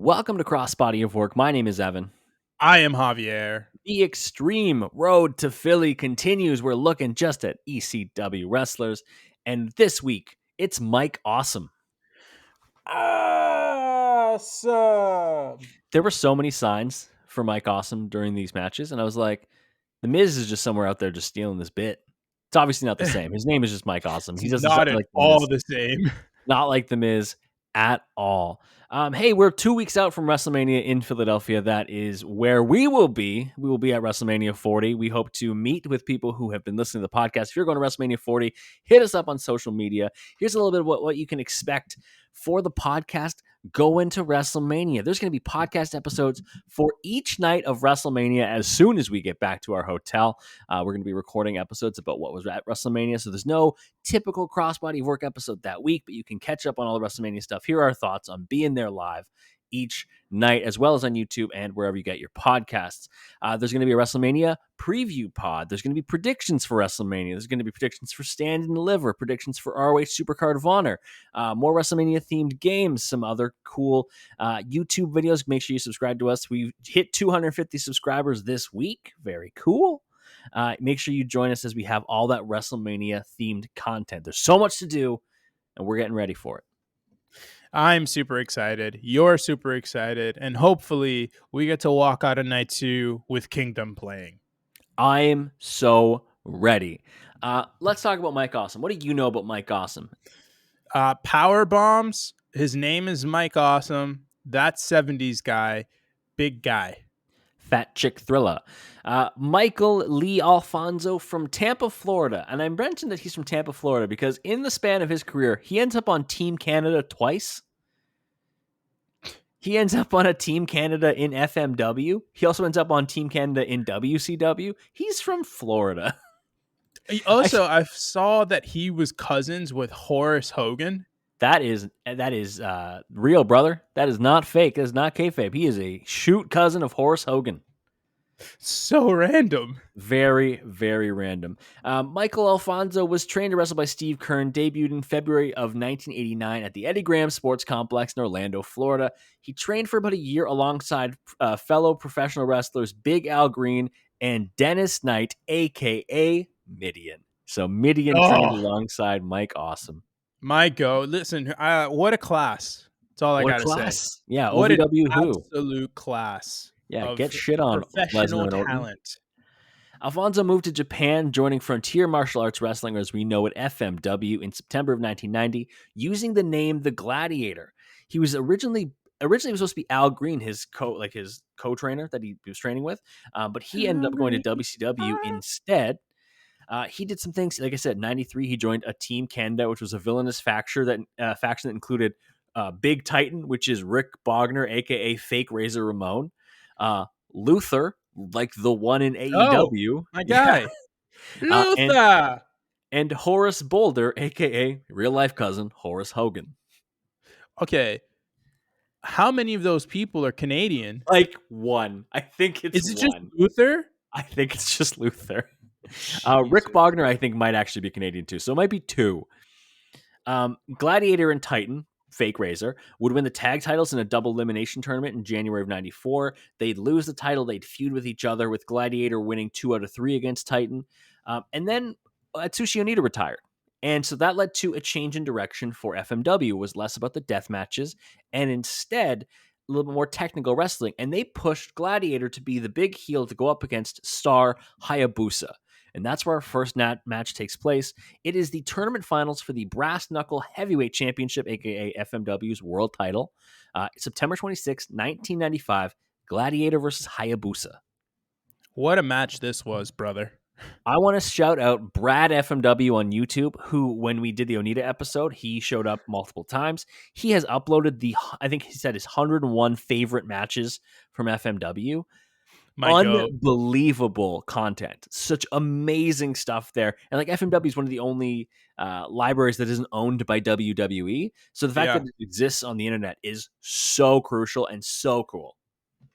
Welcome to Crossbody of Work. My name is Evan. I am Javier. The extreme road to Philly continues. We're looking just at ECW wrestlers. And this week, it's Mike Awesome. Awesome. There were so many signs for Mike Awesome during these matches. And I was like, The Miz is just somewhere out there just stealing this bit. It's obviously not the same. His name is just Mike Awesome. He doesn't Not sound at like The all Miz. the same. Not like The Miz at all. Hey, we're 2 weeks out from WrestleMania in Philadelphia. That is where we will be. We will be at WrestleMania 40. We hope to meet with people who have been listening to the podcast. If you're going to WrestleMania 40, hit us up on social media. Here's a little bit of what you can expect for the podcast going to WrestleMania. There's going to be podcast episodes for each night of WrestleMania as soon as we get back to our hotel. We're going to be recording episodes about what was at WrestleMania. So there's no typical Crossbody Work episode that week, but you can catch up on all the WrestleMania stuff. Here are our thoughts on being there live each night, as well as on YouTube and wherever you get your podcasts. There's going to be a WrestleMania preview pod. There's going to be predictions for WrestleMania. There's going to be predictions for Stand and Deliver, predictions for ROH Supercard of Honor, more WrestleMania themed games, some other cool YouTube videos. Make sure you subscribe to us. We've hit 250 subscribers this week. Very cool. Make sure you join us as we have all that WrestleMania themed content. There's so much to do, and we're getting ready for it. I'm super excited. You're super excited. And hopefully we get to walk out of night 2 with Kingdom playing. I'm so ready. Let's talk about Mike Awesome. What do you know about Mike Awesome? Power bombs. His name is Mike Awesome. That 70s guy. Big guy. Fat Chick Thrilla. Michael Lee Alfonso from Tampa, Florida. And I mentioned that he's from Tampa, Florida because in the span of his career, he ends up on Team Canada twice. He ends up on a Team Canada in FMW. He also ends up on Team Canada in WCW. He's from Florida. Also, I saw that he was cousins with Horace Hogan. That is real, brother. That is not fake. That is not kayfabe. He is a shoot cousin of Horace Hogan. So random. Very, very random. Michael Alfonso was trained to wrestle by Steve Kern, debuted in February of 1989 at the Eddie Graham Sports Complex in Orlando, Florida. He trained for about a year alongside fellow professional wrestlers Big Al Green and Dennis Knight, a.k.a. Midian. So Midian trained alongside Mike Awesome. My go. Listen, what a class. That's all I got to say. Yeah, what OVW an who? Absolute class. Yeah, get shit on. Professional talent. Alfonso moved to Japan, joining Frontier Martial Arts Wrestling, or as we know it, FMW, in September of 1990, using the name The Gladiator. He was originally was supposed to be Al Green, his co-trainer that he was training with, but he ended up going to WCW instead. He did some things. Like I said, 93, he joined a Team Canada, which was a villainous faction that included Big Titan, which is Rick Bogner, a.k.a. Fake Razor Ramon, Luther, like the one in AEW. Oh, my guy. Yeah. Luther! And Horace Boulder, a.k.a. real-life cousin, Horace Hogan. Okay. How many of those people are Canadian? Like one. I think it's Is it just Luther? I think it's just Luther. Rick Bogner, I think, might actually be Canadian too. So it might be two. Gladiator and Titan, Fake Razor, would win the tag titles in a double elimination tournament in January of 94. They'd lose the title. They'd feud with each other, with Gladiator winning 2 out of 3 against Titan. And then Atsushi Onita retired. And so that led to a change in direction for FMW. It was less about the death matches and instead a little bit more technical wrestling. And they pushed Gladiator to be the big heel to go up against star Hayabusa. And that's where our first match takes place. It is the tournament finals for the Brass Knuckle Heavyweight Championship, a.k.a. FMW's world title. September 26, 1995, Gladiator versus Hayabusa. What a match this was, brother. I want to shout out Brad FMW on YouTube, who, when we did the Onita episode, he showed up multiple times. He has uploaded I think he said his 101 favorite matches from FMW. Unbelievable content. Such amazing stuff there. And like FMW is one of the only libraries that isn't owned by WWE. So the fact that it exists on the internet is so crucial and so cool.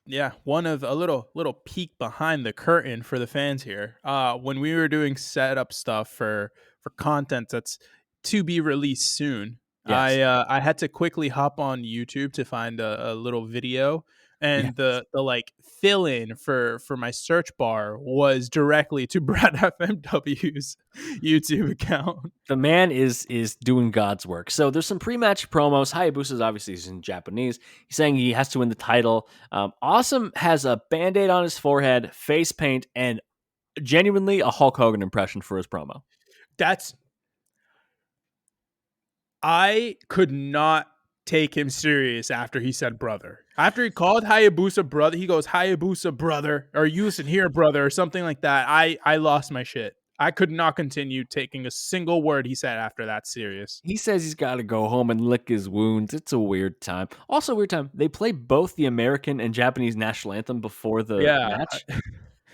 Yeah, one of a little peek behind the curtain for the fans here. When we were doing setup stuff for content that's to be released soon, Yes. I had to quickly hop on YouTube to find a little video, Yeah. and the like fill in for my search bar was directly to Brad FMW's YouTube account. The man is doing God's work. So there's some pre-match promos. Hayabusa's obviously is in Japanese. He's saying he has to win the title. Awesome has a Band-Aid on his forehead, face paint, and genuinely a Hulk Hogan impression for his promo. That's I could not take him serious after he said brother. After he called Hayabusa brother, he goes Hayabusa brother, or you listen here brother, or something like that. I lost my shit. I could not continue taking a single word he said after that serious. He says he's got to go home and lick his wounds. It's a weird time. Also, a weird time. They play both the American and Japanese national anthem before the Yeah. match. I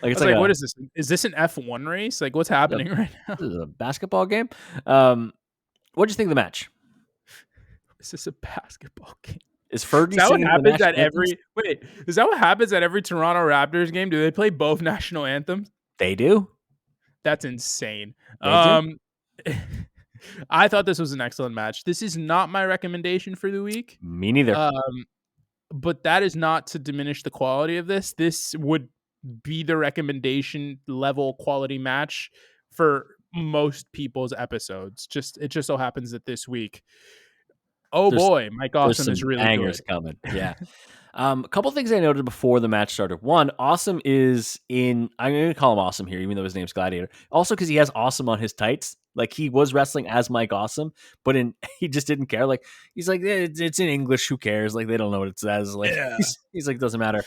Like it's was like like, a, what is this? Is this an F1 race? Like, what's happening right now? this is a basketball game. What'd you think of the match? Is this a basketball game? Is Is Fergie that what singing the happens national at anthems? is that what happens at every Toronto Raptors game? Do they play both national anthems? They do. That's insane. They do. I thought this was an excellent match. This is not my recommendation for the week. Me neither. But that is not to diminish the quality of this. This would be the recommendation level quality match for most people's episodes. It just so happens that this week, oh There's boy, Mike there's Awesome some is really bangers good. coming. Yeah. A couple things I noted before the match started. One, Awesome is in. I'm going to call him Awesome here, even though his name's Gladiator. Also, because he has Awesome on his tights. Like he was wrestling as Mike Awesome, but he just didn't care. Like he's like, it's in English. Who cares? Like they don't know what it says. Like Yeah. he's like, doesn't matter.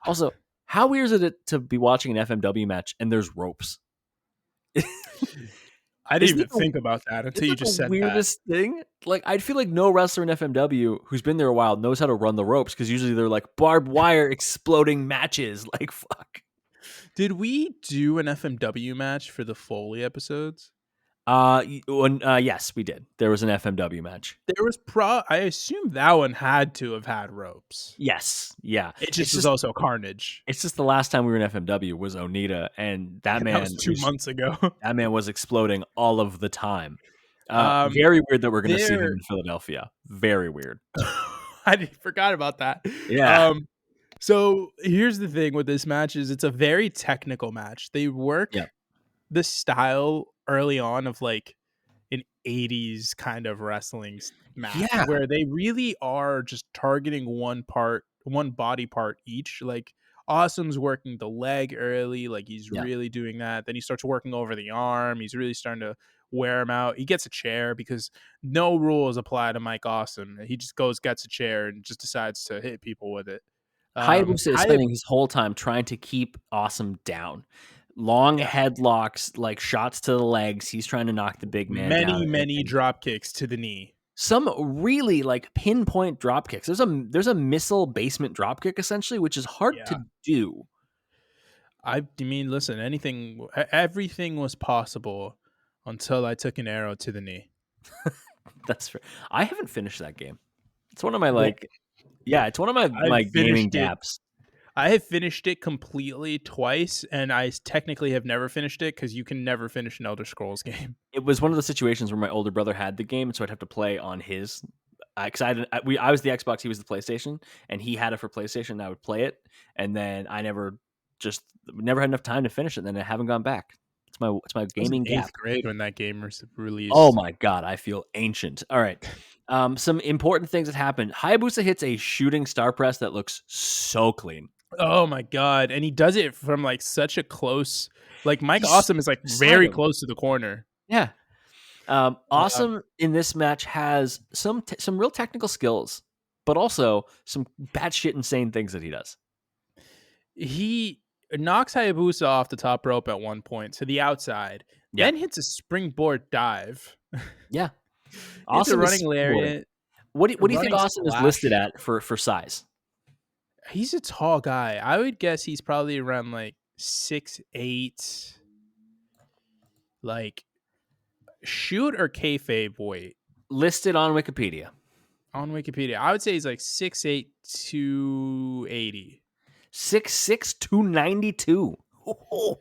Also, how weird is it to be watching an FMW match and there's ropes? I didn't even think about that until you just said that. Weirdest thing. Like I'd feel like no wrestler in FMW who's been there a while knows how to run the ropes because usually they're like barbed wire exploding matches. Like fuck. Did we do an FMW match for the Foley episodes? Yes, we did. There was an FMW match. There was I assume that one had to have had ropes. Yes, yeah. It just was also carnage. It's just the last time we were in FMW was Onita, and that man was 2 months ago. That man was exploding all of the time. Very weird that we're going to see him in Philadelphia. Very weird. I forgot about that. Yeah. So here's the thing with this match is it's a very technical match. They work the style early on of like an 80s kind of wrestling match where they really are just targeting one body part each. Like Awesome's working the leg early, like he's really doing that. Then he starts working over the arm. He's really starting to wear him out. He gets a chair because no rules apply to Mike Awesome. He just gets a chair and just decides to hit people with it. Hayabusa is spending his whole time trying to keep Awesome down. Long headlocks, like shots to the legs. He's trying to knock the big man down. Many drop kicks to the knee. Some really like pinpoint drop kicks. There's a missile basement drop kick essentially, which is hard to do. I mean, listen, everything was possible until I took an arrow to the knee. That's fair. I haven't finished that game. It's one of my it's one of my gaming gaps. I have finished it completely twice, and I technically have never finished it because you can never finish an Elder Scrolls game. It was one of the situations where my older brother had the game, so I'd have to play on his. Because I was the Xbox, he was the PlayStation, and he had it for PlayStation. And I would play it, and then I never had enough time to finish it. And then I haven't gone back. It's my gaming gap. 8th grade when that game was released. Oh my god, I feel ancient. All right. Some important things that happened. Hayabusa hits a shooting star press that looks so clean. Oh my god, and he does it from like such a close. Like Mike Awesome is like very close to the corner. Yeah. Awesome in this match has some real technical skills, but also some batshit insane things that he does. He knocks Hayabusa off the top rope at one point to the outside, then hits a springboard dive. Yeah. Awesome running lariat. What do you think Awesome is listed at for size? He's a tall guy. I would guess he's probably around like 6'8". Like shoot or kayfabe weight? Listed on Wikipedia. On Wikipedia. I would say he's like 6'8", 280. 6'6", 292. Oh,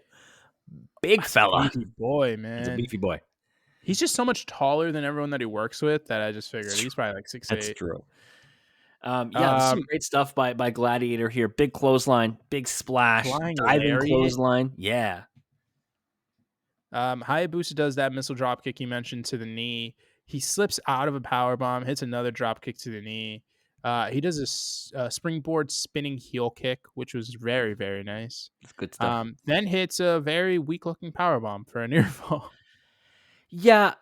big fella. Beefy boy, man. He's a beefy boy. He's just so much taller than everyone that he works with that I just figured he's probably like That's 6'8". true. Some Um, great stuff by Gladiator here. Big clothesline, big splash, Flying diving lariat. clothesline. Yeah. Hayabusa does that missile drop kick you mentioned to the knee. He slips out of a power bomb, hits another drop kick to the knee. He does a springboard spinning heel kick, which was very, very nice. It's good stuff. Then hits a very weak looking power bomb for a near fall. Yeah,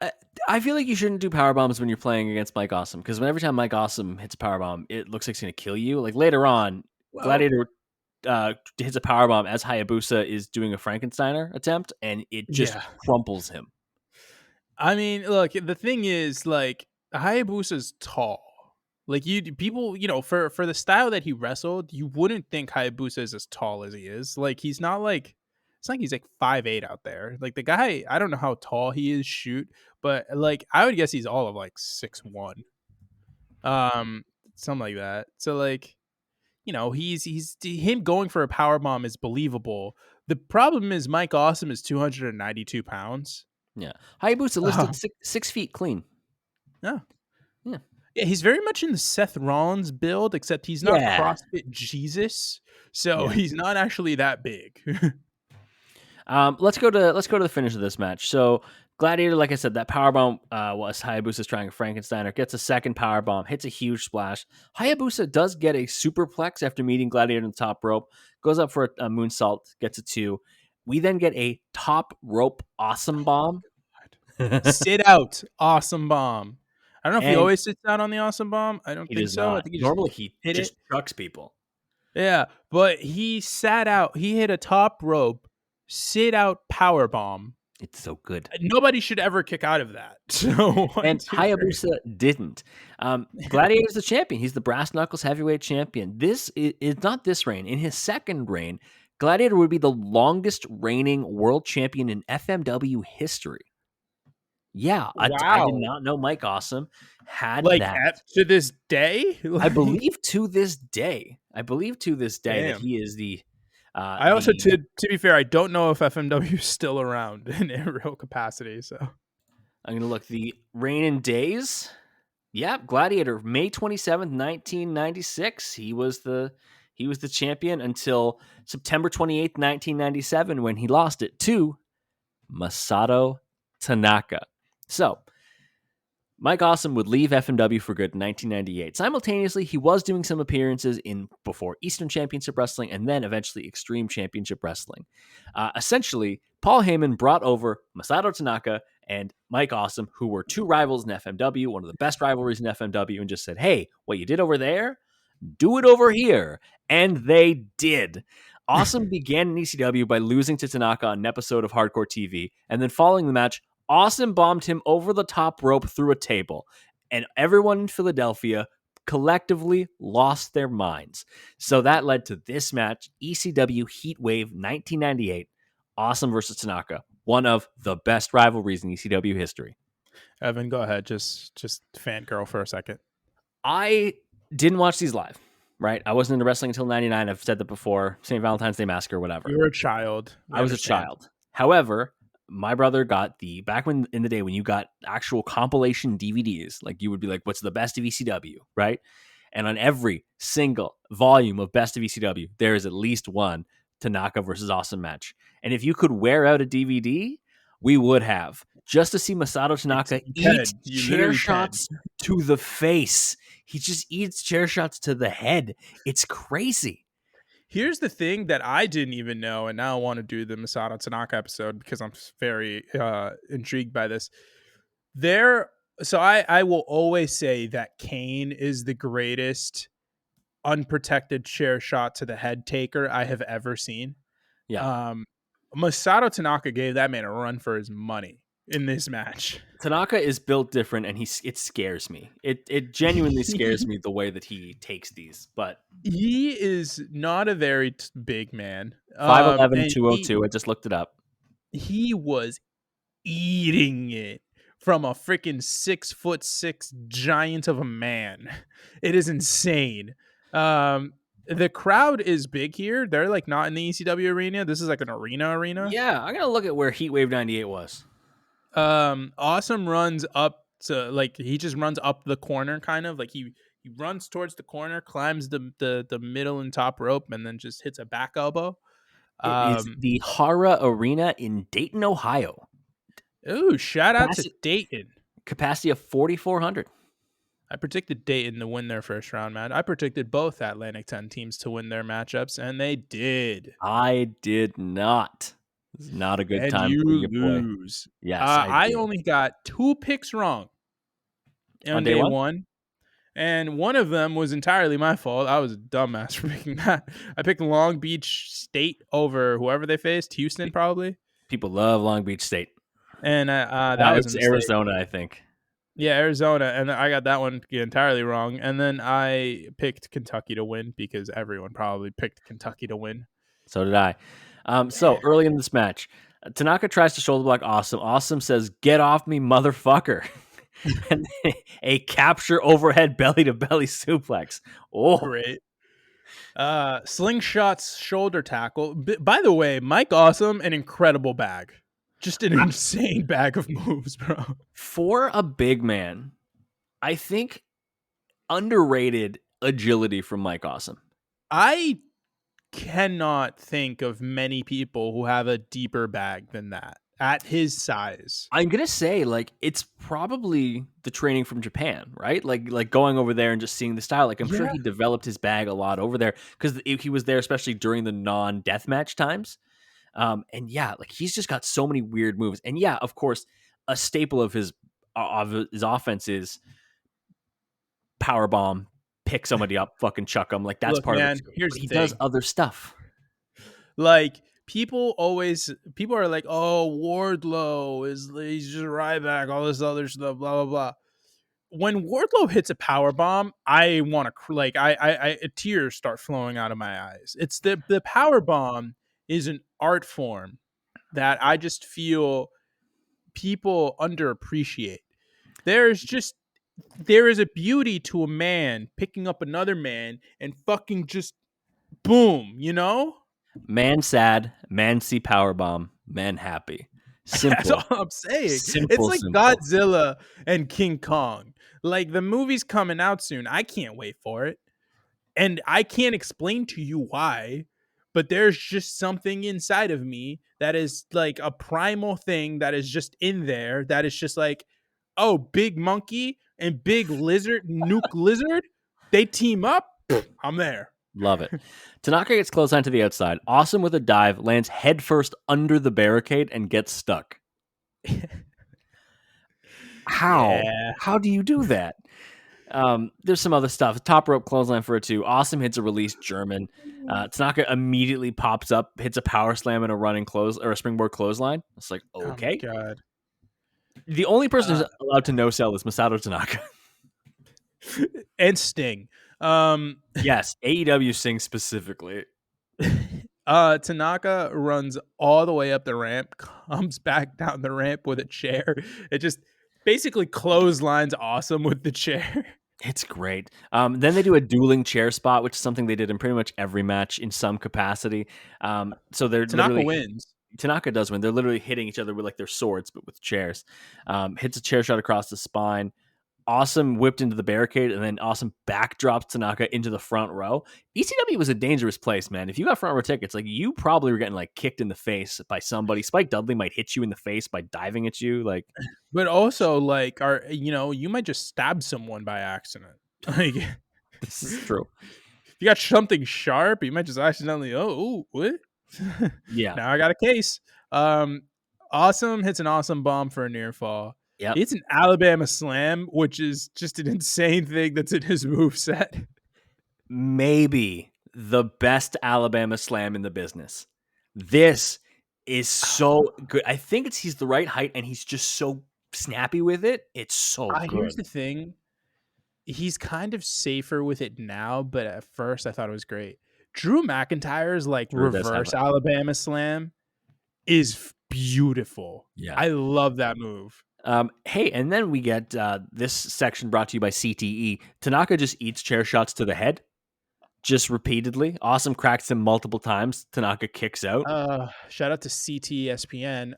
I feel like you shouldn't do power bombs when you're playing against Mike Awesome, because every time Mike Awesome hits a power bomb, it looks like it's going to kill you. Like later on, Well, Gladiator hits a power bomb as Hayabusa is doing a Frankensteiner attempt, and it just yeah. crumples him. I mean, look, the thing is, like, Hayabusa's tall. Like people, for the style that he wrestled, you wouldn't think Hayabusa is as tall as he is. Like he's not like it's like he's like 5'8" out there. Like the guy, I don't know how tall he is, but like I would guess he's all of like 6'1". Um, Something like that. So like, he's him going for a power bomb is believable. The problem is Mike Awesome is 292 pounds. Yeah, Hayabusa listed Uh, 6 feet clean. yeah. Yeah. Yeah, he's very much in the Seth Rollins build, except he's not Yeah. CrossFit Jesus, so Yeah. he's not actually that big. Let's go to the finish of this match. So Gladiator, like I said, that powerbomb was Hayabusa's trying a Frankensteiner, gets a second powerbomb, hits a huge splash. Hayabusa does get a superplex after meeting Gladiator in the top rope, goes up for a moonsault, gets a 2. We then get a top rope awesome bomb. Sit out, awesome bomb. I don't know if he And always sits out on the awesome bomb. I don't he think does so. I not. think he just Normally he hit it. just chucks people. Yeah, but he sat out. He hit a top rope, sit out power bomb. It's so good. Nobody should ever kick out of that. So 1, And 2, 3. Hayabusa didn't. Gladiator's the champion. He's the brass knuckles heavyweight champion. This is not this reign. In his second reign, Gladiator would be the longest reigning world champion in FMW history. Yeah, I did Wow. not know Mike Awesome had Like that. to this day? I believe to this day. That Damn. he is the. I also, to be fair, I don't know if FMW is still around in a real capacity. So I'm gonna look the reign in days. Yeah, Gladiator, May 27th, 1996. He was the champion until September 28th, 1997, when he lost it to Masato Tanaka. So, Mike Awesome would leave FMW for good in 1998. Simultaneously, he was doing some appearances in before Eastern Championship Wrestling and then eventually Extreme Championship Wrestling. Essentially, Paul Heyman brought over Masato Tanaka and Mike Awesome, who were two rivals in FMW, one of the best rivalries in FMW, and just said, hey, what you did over there, do it over here. And they did. Awesome began in ECW by losing to Tanaka on an episode of Hardcore TV, and then following the match, Awesome bombed him over the top rope through a table, and everyone in Philadelphia collectively lost their minds. So that led to this match, ECW Heatwave 1998, Awesome versus Tanaka, one of the best rivalries in ECW history. Evan, go ahead. Just fangirl for a second. I didn't watch these live, right? I wasn't into wrestling until 99. I've said that before. St. Valentine's Day Massacre, whatever. You were a child. I was a child. However, my brother got back when in the day when you got actual compilation DVDs, like you would be like, what's the best of ECW, right? And on every single volume of Best of ECW, there is at least one Tanaka versus Awesome match. And if you could wear out a DVD, we would have. Just to see Masato Tanaka eat chair shots to the face. He just eats chair shots to the head. It's crazy. Here's the thing that I didn't even know, and now I want to do the Masato Tanaka episode because I'm very intrigued by this. So I will always say that Kane is the greatest unprotected chair shot to the head taker I have ever seen. Yeah. Masato Tanaka gave that man a run for his money in this match. Tanaka is built different, and it scares me. It genuinely scares me the way that he takes these. But he is not a very big man. 5'11", 202. I just looked it up. He was eating it from a freaking 6'6" giant of a man. It is insane. The crowd is big here. They're like not in the ECW arena. This is like an arena. Yeah, I'm gonna look at where Heatwave 98 was. Awesome runs up to like he just runs up the corner, kind of like he runs towards the corner, climbs the middle and top rope, and then just hits a back elbow. It is Um, the Hara Arena in Dayton, Ohio. ooh, shout out to Capacity, Dayton. capacity of 4,400. I predicted Dayton to win their first round match. I predicted both Atlantic 10 teams to win their matchups, and they did. I did not. It's not a good And time you for your boy. lose. Yes, I I did. only got 2 picks wrong On on day day one, 1. And one of them was entirely my fault. I was a dumbass for picking that. I picked Long Beach State over whoever they faced, Houston probably, people love Long Beach State. and that It was a was mistake. Arizona, I think. Yeah, Arizona, and I got that one entirely wrong. And then I picked Kentucky to win because everyone probably picked Kentucky to win. So did I. So early in this match, Tanaka tries to shoulder block Awesome. Awesome says, "Get off me, motherfucker." And a capture overhead belly to belly suplex. Oh, Great. Slingshot's shoulder tackle. By the way, Mike Awesome, an incredible bag. Just an insane bag of moves, bro. for a big man, I think underrated agility from Mike Awesome. I cannot think of many people who have a deeper bag than that at his size. I'm gonna say, like, it's probably the training from Japan, right? Like going over there and just seeing the style. Like, I'm sure Yeah. he developed his bag a lot over there because he was there, especially during the non-deathmatch times. And yeah, like he's just got so many weird moves. And yeah, of course, a staple of his offense is power bomb, pick somebody up, fucking chuck them. Like that's Look, part of it man, too. here's But the he does thing. other stuff. Like people are like, "Oh, Wardlow is he's just Ryback, all this other stuff, blah blah blah." When Wardlow hits a power bomb, I want to like tears start flowing out of my eyes. It's the power bomb is an art form that I just feel people underappreciate. There's just there is a beauty to a man picking up another man and fucking just boom, you know? Man sad, man see power bomb, man happy. That's all Simple, I'm saying. It's simple, like simple. Godzilla and King Kong. Like the movie's coming out soon. I can't wait for it. And I can't explain to you why, but there's just something inside of me that is like a primal thing that is just in there that is just like, oh, big monkey and big lizard, nuke lizard, they team up. I'm there. Love it. Tanaka gets clotheslined to the outside. Awesome with a dive, lands headfirst under the barricade and gets stuck. How? Yeah. How do you do that? There's some other stuff. Top rope clothesline for a 2. Awesome hits a release German. Tanaka immediately pops up, hits a power slam and a running close or a springboard clothesline. It's like, Oh my okay. god. The only person Uh, who's allowed to no sell is Masato Tanaka. and Sting. Um Yes, AEW sings specifically. Tanaka runs all the way up the ramp, comes back down the ramp with a chair. It just basically clotheslines Awesome with the chair. It's great. Then they do a dueling chair spot, which is something they did in pretty much every match in some capacity. So they're Tanaka literally wins. Tanaka does win. They're literally hitting each other with like their swords, but with chairs. Hits a chair shot across the spine. Awesome whipped into the barricade, and then Awesome backdrops Tanaka into the front row. ECW was a dangerous place, man. If you got front row tickets, like you probably were getting like kicked in the face by somebody. Spike Dudley might hit you in the face by diving at you. Like, But also like you might just stab someone by accident. Like this is true. if you got something sharp, you might just accidentally, oh, what? Yeah. Now I got a case. Awesome hits an awesome bomb for a near fall. Yep. It's an Alabama slam, which is just an insane thing that's in his moveset. Maybe the best Alabama slam in the business. This is so good. I think he's the right height and he's just so snappy with it. It's so Here's good. the thing. He's kind of safer with it now, but at first I thought it was great. Drew McIntyre's like Drew does have reverse Alabama slam is beautiful. Yeah. I love that move. Hey, and then we get this section brought to you by CTE. Tanaka just eats chair shots to the head, just repeatedly. Awesome cracks him multiple times. Tanaka kicks out. Shout out to CTESPN.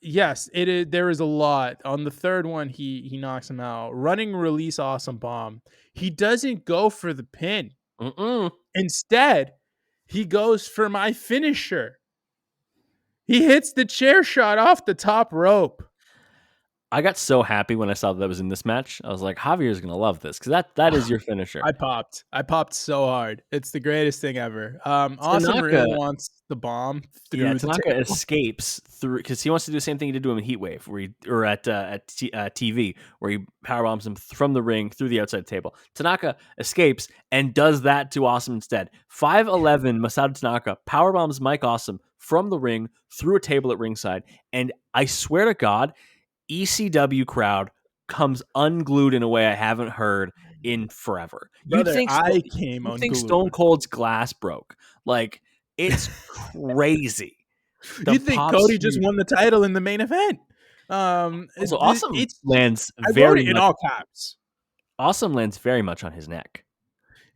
Yes, it is. There is a lot. On the third one, he knocks him out. Running release awesome bomb. He doesn't go for the pin. Mm-mm. Instead, he goes for my finisher. He hits the chair shot off the top rope. I got so happy when I saw that was in this match. I was like, Javier's gonna love this because that is your finisher. I popped. I popped so hard. It's the greatest thing ever. Awesome Tanaka, really wants the bomb yeah, through the Tanaka table. escapes through because he wants to do the same thing he did to him in Heatwave, where TV, where he powerbombs him from the ring through the outside table. Tanaka escapes and does that to Awesome instead. 5'11" Masato Tanaka powerbombs Mike Awesome from the ring through a table at ringside, and I swear to God, ECW crowd comes unglued in a way I haven't heard in forever. Brother, I came You'd think Stone unglued. Cold's glass broke. Like, it's crazy. The You think pop's Cody just huge. won the title in the main event? Also, Awesome It's lands I wrote very it in much. all caps. Awesome lands very much on his neck.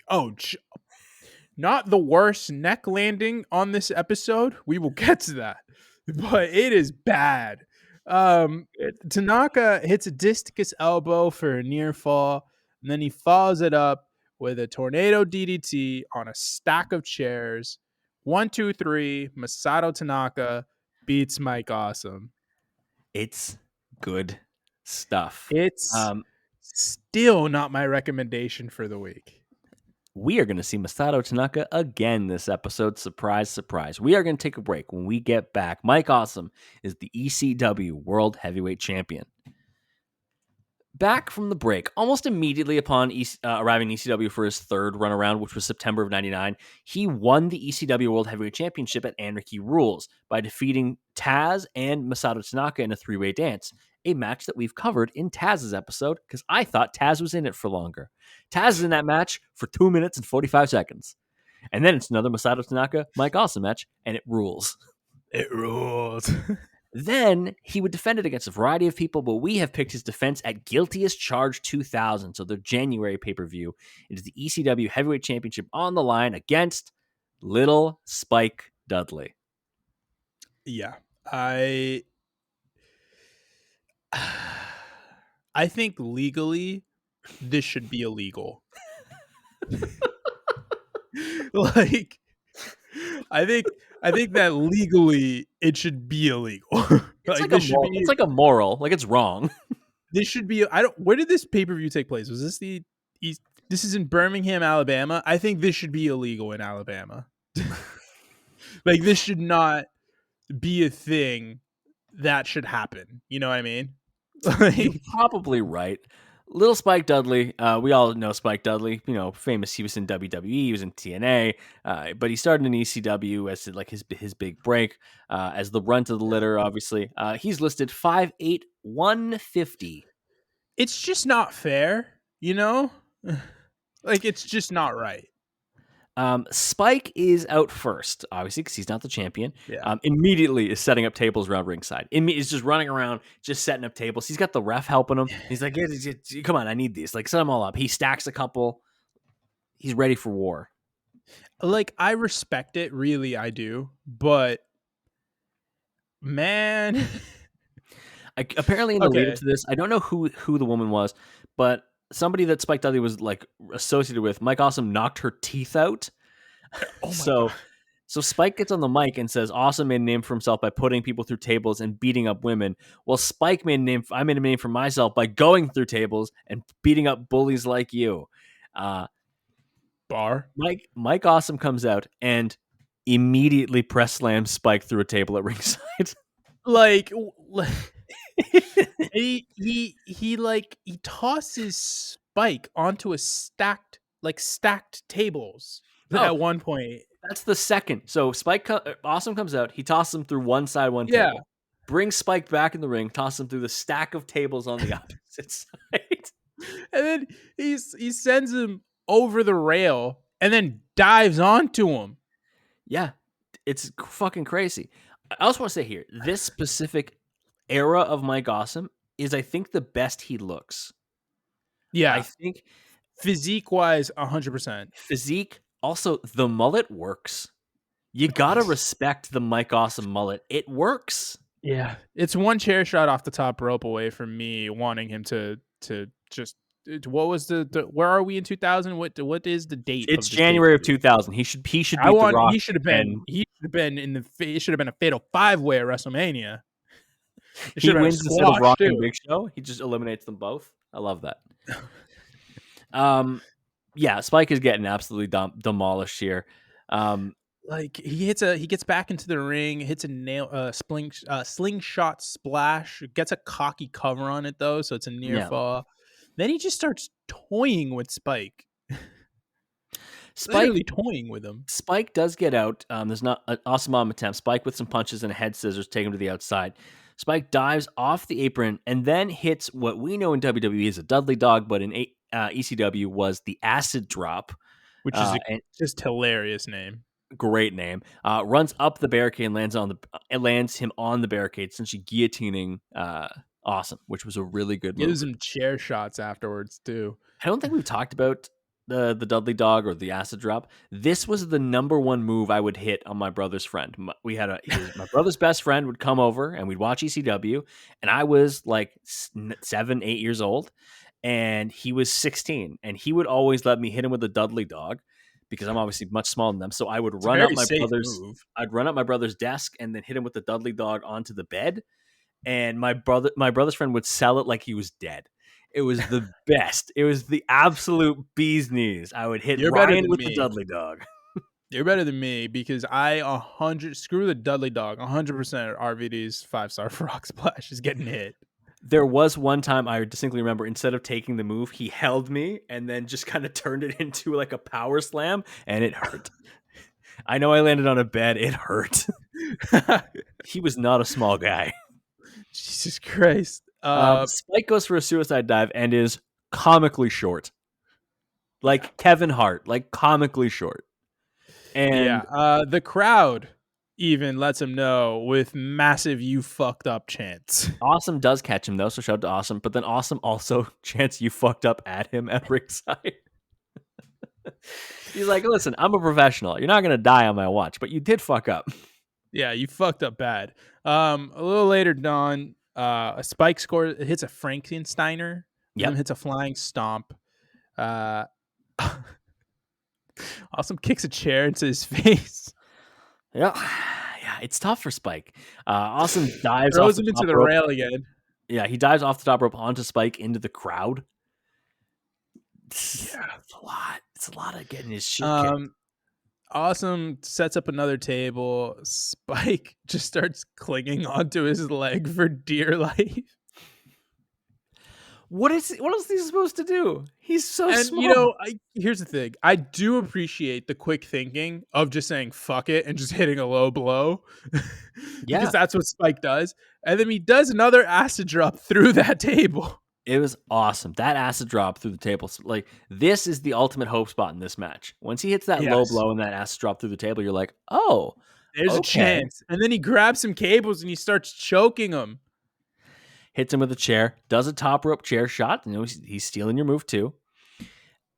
Oh, not the worst neck landing on this episode. We will get to that, but it is bad. Tanaka hits a discus elbow for a near fall, and then he follows it up with a tornado DDT on a stack of chairs. 1, 2, 3. Masato Tanaka beats Mike Awesome. It's good stuff. It's still not my recommendation for the week. We are going to see Masato Tanaka again this episode. Surprise, surprise. We are going to take a break. When we get back, Mike Awesome is the ECW World Heavyweight Champion. Back from the break, almost immediately upon arriving in ECW for his third run around, which was September of 99, he won the ECW World Heavyweight Championship at Anarchy Rules by defeating Taz and Masato Tanaka in a three-way dance, a match that we've covered in Taz's episode because I thought Taz was in it for longer. Taz is in that match for 2 minutes and 45 seconds. And then it's another Masato Tanaka, Mike Awesome match, and it rules. It rules. Then he would defend it against a variety of people, but we have picked his defense at Guilty as Charged 2000, so the January pay-per-view. It is the ECW Heavyweight Championship on the line against Little Spike Dudley. Yeah, I think legally this should be illegal. Like, I think that legally it should be illegal. It's like a moral, like it's wrong. This should be. Where did this pay-per-view take place? Was this the East? This is in Birmingham, Alabama. I think this should be illegal in Alabama. Like, this should not be a thing that should happen. You know what I mean? You're probably right. Little Spike Dudley, we all know Spike Dudley, famous. He was in WWE, he was in TNA, but he started in ECW as like his big break, as the runt of the litter, obviously. He's listed 5'8", 150. It's just not fair, Like, it's just not right. Spike is out first, obviously, because he's not the champion. Yeah. Immediately is setting up tables around ringside. He's just running around, just setting up tables. He's got the ref helping him. He's like, come on, I need these. Like, set them all up. He stacks a couple. He's ready for war. Like, I respect it, really, I do. But, man. Apparently in the lead up to this, I don't know who the woman was, but somebody that Spike Dudley was like associated with, Mike Awesome knocked her teeth out. Oh my so God. So Spike gets on the mic and says, Awesome made a name for himself by putting people through tables and beating up women. Well, I made a name for myself by going through tables and beating up bullies like you. Bar. Mike Awesome comes out and immediately press slams Spike through a table at ringside. Like he tosses Spike onto a stacked tables at one point. That's the second. So Awesome comes out. He tosses him through one side, one table. Brings Spike back in the ring. Tosses him through the stack of tables on the opposite side. And then he sends him over the rail and then dives onto him. Yeah, it's fucking crazy. I also want to say here, this specific era of Mike Awesome is, I think, the best he looks. Yeah. I think physique-wise, 100%. Physique. Also, the mullet works. You gotta respect the Mike Awesome mullet. It works. Yeah, it's one chair shot off the top rope away from me wanting him to just. What was the where are we in 2000? What is the date It's of this January of pay-per-view? 2000. He should I beat The want Rock and he should have been in the it should have been a fatal 5-way at WrestleMania. It he should have been a wins instead of squash Rock and too. Big Show. He just eliminates them both. I love that. Yeah, Spike is getting absolutely demolished here. Like he gets back into the ring, hits a slingshot splash, gets a cocky cover on it though, so it's a near Yeah, fall. Then he just starts toying with Spike, Spike literally toying with him. Spike does get out. There's not an awesome arm attempt. Spike with some punches and a head scissors take him to the outside. Spike dives off the apron and then hits what we know in WWE is a Dudley dog, but in ECW was the acid drop, Which is and just hilarious name. great name. Runs up the barricade and lands him on the barricade, essentially guillotining Awesome, which was a really good move. Gives him chair shots afterwards too. I don't think we've talked about the Dudley dog or the acid drop. This was the number one move I would hit on my brother's friend. We had my brother's best friend would come over and we'd watch ECW, and I was like 7, 8 years old, and he was 16, and he would always let me hit him with the Dudley dog because I'm obviously much smaller than them. So I would run up I'd run up my brother's desk and then hit him with the Dudley dog onto the bed. And my brother's friend would sell it like he was dead. It was the best. It was the absolute bee's knees. I would hit Ryan with the Dudley dog. You're better than me because screw the Dudley dog. 100% RVD's 5-star frog splash is getting hit. There was one time I distinctly remember, instead of taking the move, he held me and then just kind of turned it into like a power slam, and it hurt. I know I landed on a bed. It hurt. He was not a small guy. Jesus Christ. Spike goes for a suicide dive and is comically short. Like Kevin Hart, like comically short. And the crowd even lets him know with massive "you fucked up" chants. Awesome does catch him though, so shout out to Awesome. But then Awesome also chants "you fucked up" at him at ringside. He's like, listen, I'm a professional. You're not gonna die on my watch, but you did fuck up. Yeah, you fucked up bad. A little later, Don, a Spike hits a Frankensteiner. Yep. Then hits a flying stomp. Awesome kicks a chair into his face. Yeah, it's tough for Spike. Awesome dives throws off him the into the rope. rail again. Yeah, he dives off the top rope onto Spike into the crowd. Yeah, it's a lot. It's a lot of getting his shit kicked. Awesome sets up another table. Spike just starts clinging onto his leg for dear life. What else is he supposed to do? He's so small. You know, here's the thing. I do appreciate the quick thinking of just saying fuck it and just hitting a low blow. Because that's what Spike does. And then he does another acid drop through that table. It was awesome. That acid drop through the table. Like, this is the ultimate hope spot in this match. Once he hits that low blow and that acid drop through the table, you're like, oh, there's a chance. And then he grabs some cables and he starts choking him. Hits him with a chair, does a top rope chair shot. You know, he's stealing your move too.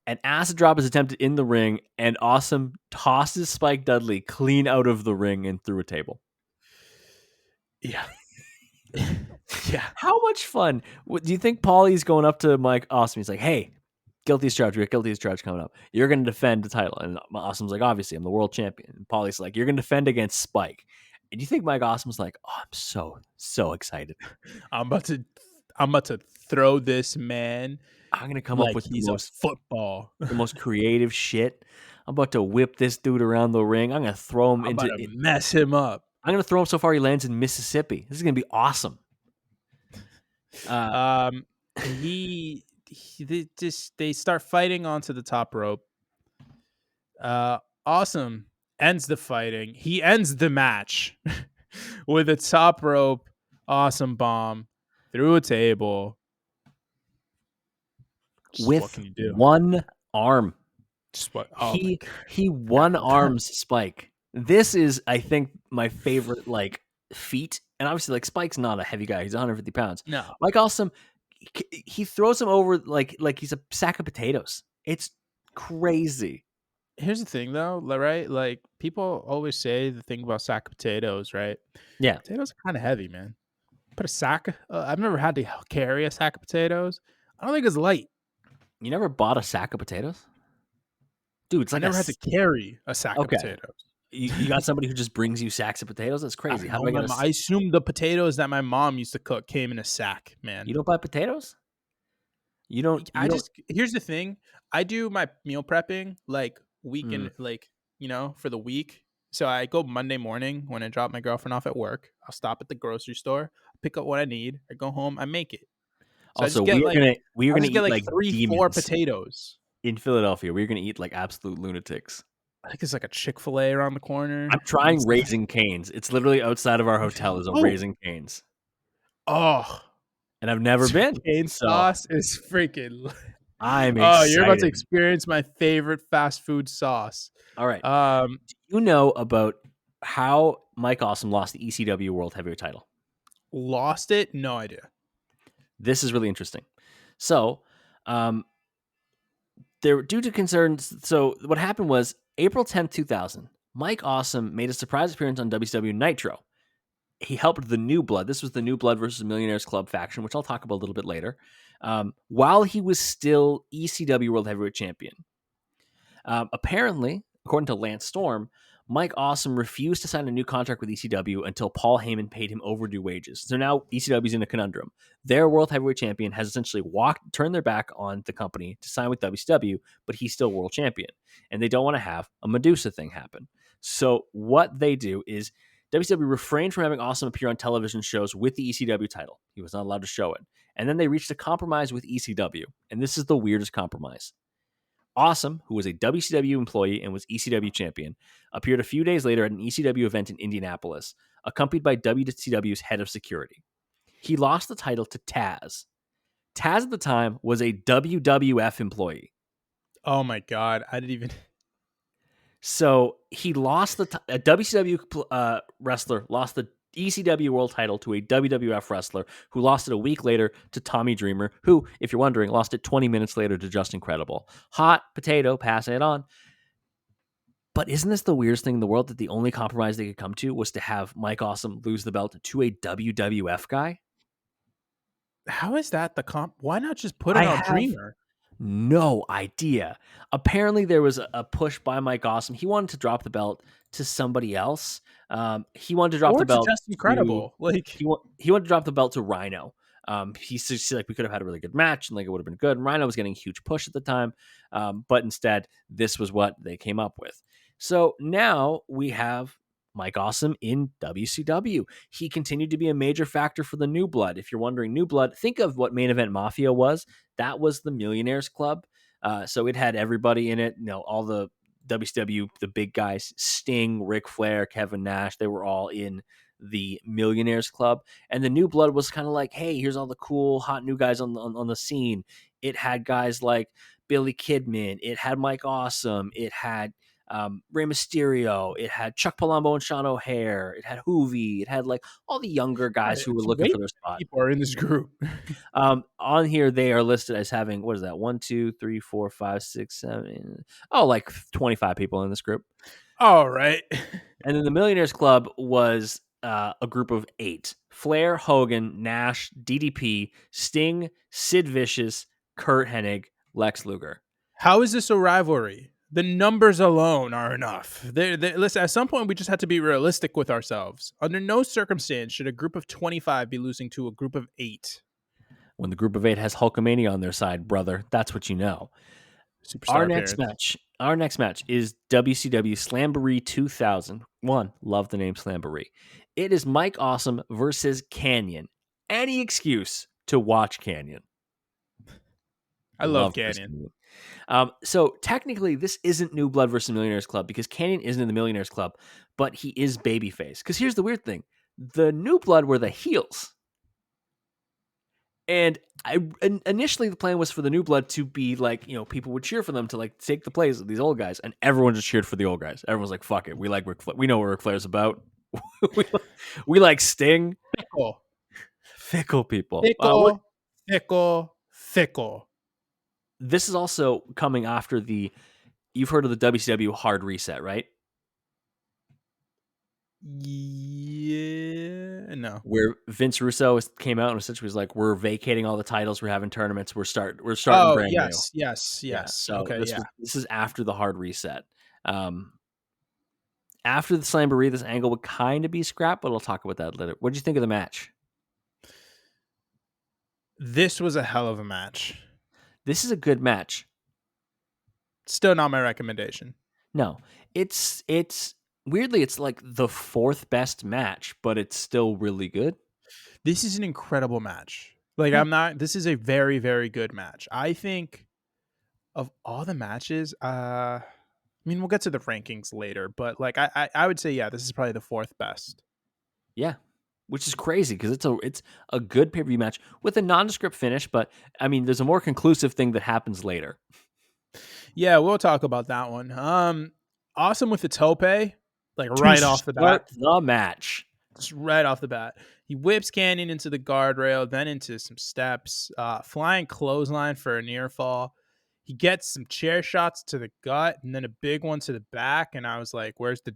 An acid drop is attempted in the ring, and Awesome tosses Spike Dudley clean out of the ring and through a table. Yeah. Yeah. How much fun. Do you think Paulie's going up to Mike Awesome? He's like, hey, guilty as charged. We got guilty as charged coming up. You're going to defend the title. And Awesome's like, obviously, I'm the world champion. And Paulie's like, you're going to defend against Spike. And you think Mike Awesome's like, oh, I'm so excited. I'm about to throw this man. I'm gonna come up with the most creative shit. I'm about to whip this dude around the ring. I'm gonna throw him mess him up. I'm gonna throw him so far he lands in Mississippi. This is gonna be awesome. They start fighting onto the top rope. Awesome ends the fighting. He ends the match with a top rope Awesome bomb through a table. With one arm. He one arms Spike. This is, I think, my favorite feat. And obviously, Spike's not a heavy guy. He's 150 pounds. No. Mike Awesome, he throws him over like he's a sack of potatoes. It's crazy. Here's the thing though, right? Like people always say the thing about sack of potatoes, right? Yeah. Potatoes are kind of heavy, man. Put a sack. I've never had to carry a sack of potatoes. I don't think it's light. You never bought a sack of potatoes? Dude, it's I like never had to carry a sack of okay. potatoes. You got somebody who just brings you sacks of potatoes? That's I crazy. don't How know. do I get a I assume the potatoes that my mom used to cook came in a sack, man. You don't buy potatoes? You I don't just here's the thing. I do my meal prepping like mm. weekend, like for the week. So I go Monday morning when I drop my girlfriend off at work. I'll stop at the grocery store, pick up what I need. I go home, I make it. So Also, we are I gonna just get eat like like 3, 4 demons potatoes. in Philadelphia. We're gonna eat like absolute lunatics. I think it's like a Chick-fil-A around the I'm corner. trying Raising Cane's. It's literally outside of our hotel is a Oh, Raising Cane's, oh, and I've never been. cane So sauce is freaking. I'm Oh, you're about to excited. experience my favorite fast food sauce. All right. Um, You know about how Mike Awesome lost the ECW World Heavyweight title? Lost it? No idea. This is really interesting. So, um, there due to concerns. So, what happened was April 10th, 2000. Mike Awesome made a surprise appearance on WCW Nitro. He helped the New Blood. This was the New Blood versus Millionaires Club faction, which I'll talk about a little bit later. While he was still ECW World Heavyweight Champion. Apparently, according to Lance Storm, Mike Awesome refused to sign a new contract with ECW until Paul Heyman paid him overdue wages. So now ECW is in a conundrum. Their World Heavyweight Champion has essentially turned their back on the company to sign with WCW, but he's still World Champion. And they don't want to have a Medusa thing happen. So what they do is WCW refrained from having Awesome appear on television shows with the ECW title. He was not allowed to show it. And then they reached a compromise with ECW. And this is the weirdest compromise. Awesome, who was a WCW employee and was ECW champion, appeared a few days later at an ECW event in Indianapolis, accompanied by WCW's head of security. He lost the title to Taz. Taz at the time was a WWF employee. Oh my god, I didn't even. So he lost a WCW wrestler lost the ECW world title to a WWF wrestler who lost it a week later to Tommy Dreamer, who, if you're wondering, lost it 20 minutes later to Just Incredible. Hot potato, passing it on. But isn't this the weirdest thing in the world that the only compromise they could come to was to have Mike Awesome lose the belt to a WWF guy? How is that the comp? Why not just put I it on have Dreamer? no idea. Apparently, there was a push by Mike Awesome. He wanted to drop the belt to somebody else. He wanted to drop Or the to belt Just to Incredible? Like, he wanted to drop the belt to Rhino. He said like we could have had a really good match and like it would have been good. And Rhino was getting a huge push at the time, but instead this was what they came up with. So now we have Mike Awesome in WCW. He continued to be a major factor for the New Blood. If you're wondering, New Blood, think of what Main Event Mafia was. That was the Millionaires Club. So it had everybody in it. You know, all the WCW, the big guys, Sting, Ric Flair, Kevin Nash. They were all in the Millionaires Club. And the New Blood was kind of like, hey, here's all the cool, hot new guys on the scene. It had guys like Billy Kidman. It had Mike Awesome. It had Rey Mysterio. It had Chuck Palumbo and Sean O'Hare. It had Hoovy. It had like all the younger guys who were it's looking way for their spot. people are in this group. On here, they are listed as having, what is that? 1, 2, 3, 4, 5, 6, 7. Oh, like 25 people in this group. All right. And then the Millionaires Club was a group of 8. Flair, Hogan, Nash, DDP, Sting, Sid Vicious, Kurt Hennig, Lex Luger. How is this a rivalry? The numbers alone are enough. Listen, at some point, we just have to be realistic with ourselves. Under no circumstance should a group of 25 be losing to a group of 8. When the group of 8 has Hulkamania on their side, brother, that's what you know. Superstar appearance. Our next match is WCW Slamboree 2001. Love the name Slamboree. It is Mike Awesome versus Kanyon. Any excuse to watch Kanyon. I love Kanyon. So technically, this isn't New Blood versus Millionaires Club because Kanyon isn't in the Millionaires Club, but he is babyface. Because here's the weird thing: the New Blood were the heels. And initially the plan was for the New Blood to be like, you know, people would cheer for them to like take the place of these old guys, and everyone just cheered for the old guys. Everyone's like, "Fuck it, we like Ric Flair. We know what Ric Flair's about. we like Sting." Fickle people. Fickle. This is also coming after the you've heard of the WCW hard reset, right? Yeah, no. Where Vince Russo came out and essentially was like, "We're vacating all the titles. We're having tournaments. We're starting Oh, brand new." yes, yes, Yeah. yes. So Okay, yeah. this is after the hard reset. Um, After the Slamboree, this angle would kind of be scrapped, but we'll talk about that later. What did you think of the match? This was a hell of a match. This is a good match. Still not my recommendation. No, it's weirdly it's like the fourth best match, but it's still really good. This is an incredible match. Like, Yeah. this is a very, very good match. I think of all the matches, I mean, we'll get to the rankings later, but like, I would say, yeah, this is probably the fourth best. Yeah. Which is crazy because it's a good pay-per-view match with a nondescript finish, but I mean, there's a more conclusive thing that happens later. Yeah, we'll talk about that one. Awesome with the tope, like To right off the bat. start the match. Just right off the bat. He whips Kanyon into the guardrail, then into some steps, flying clothesline for a near fall. He gets some chair shots to the gut and then a big one to the back. And I was like, where's the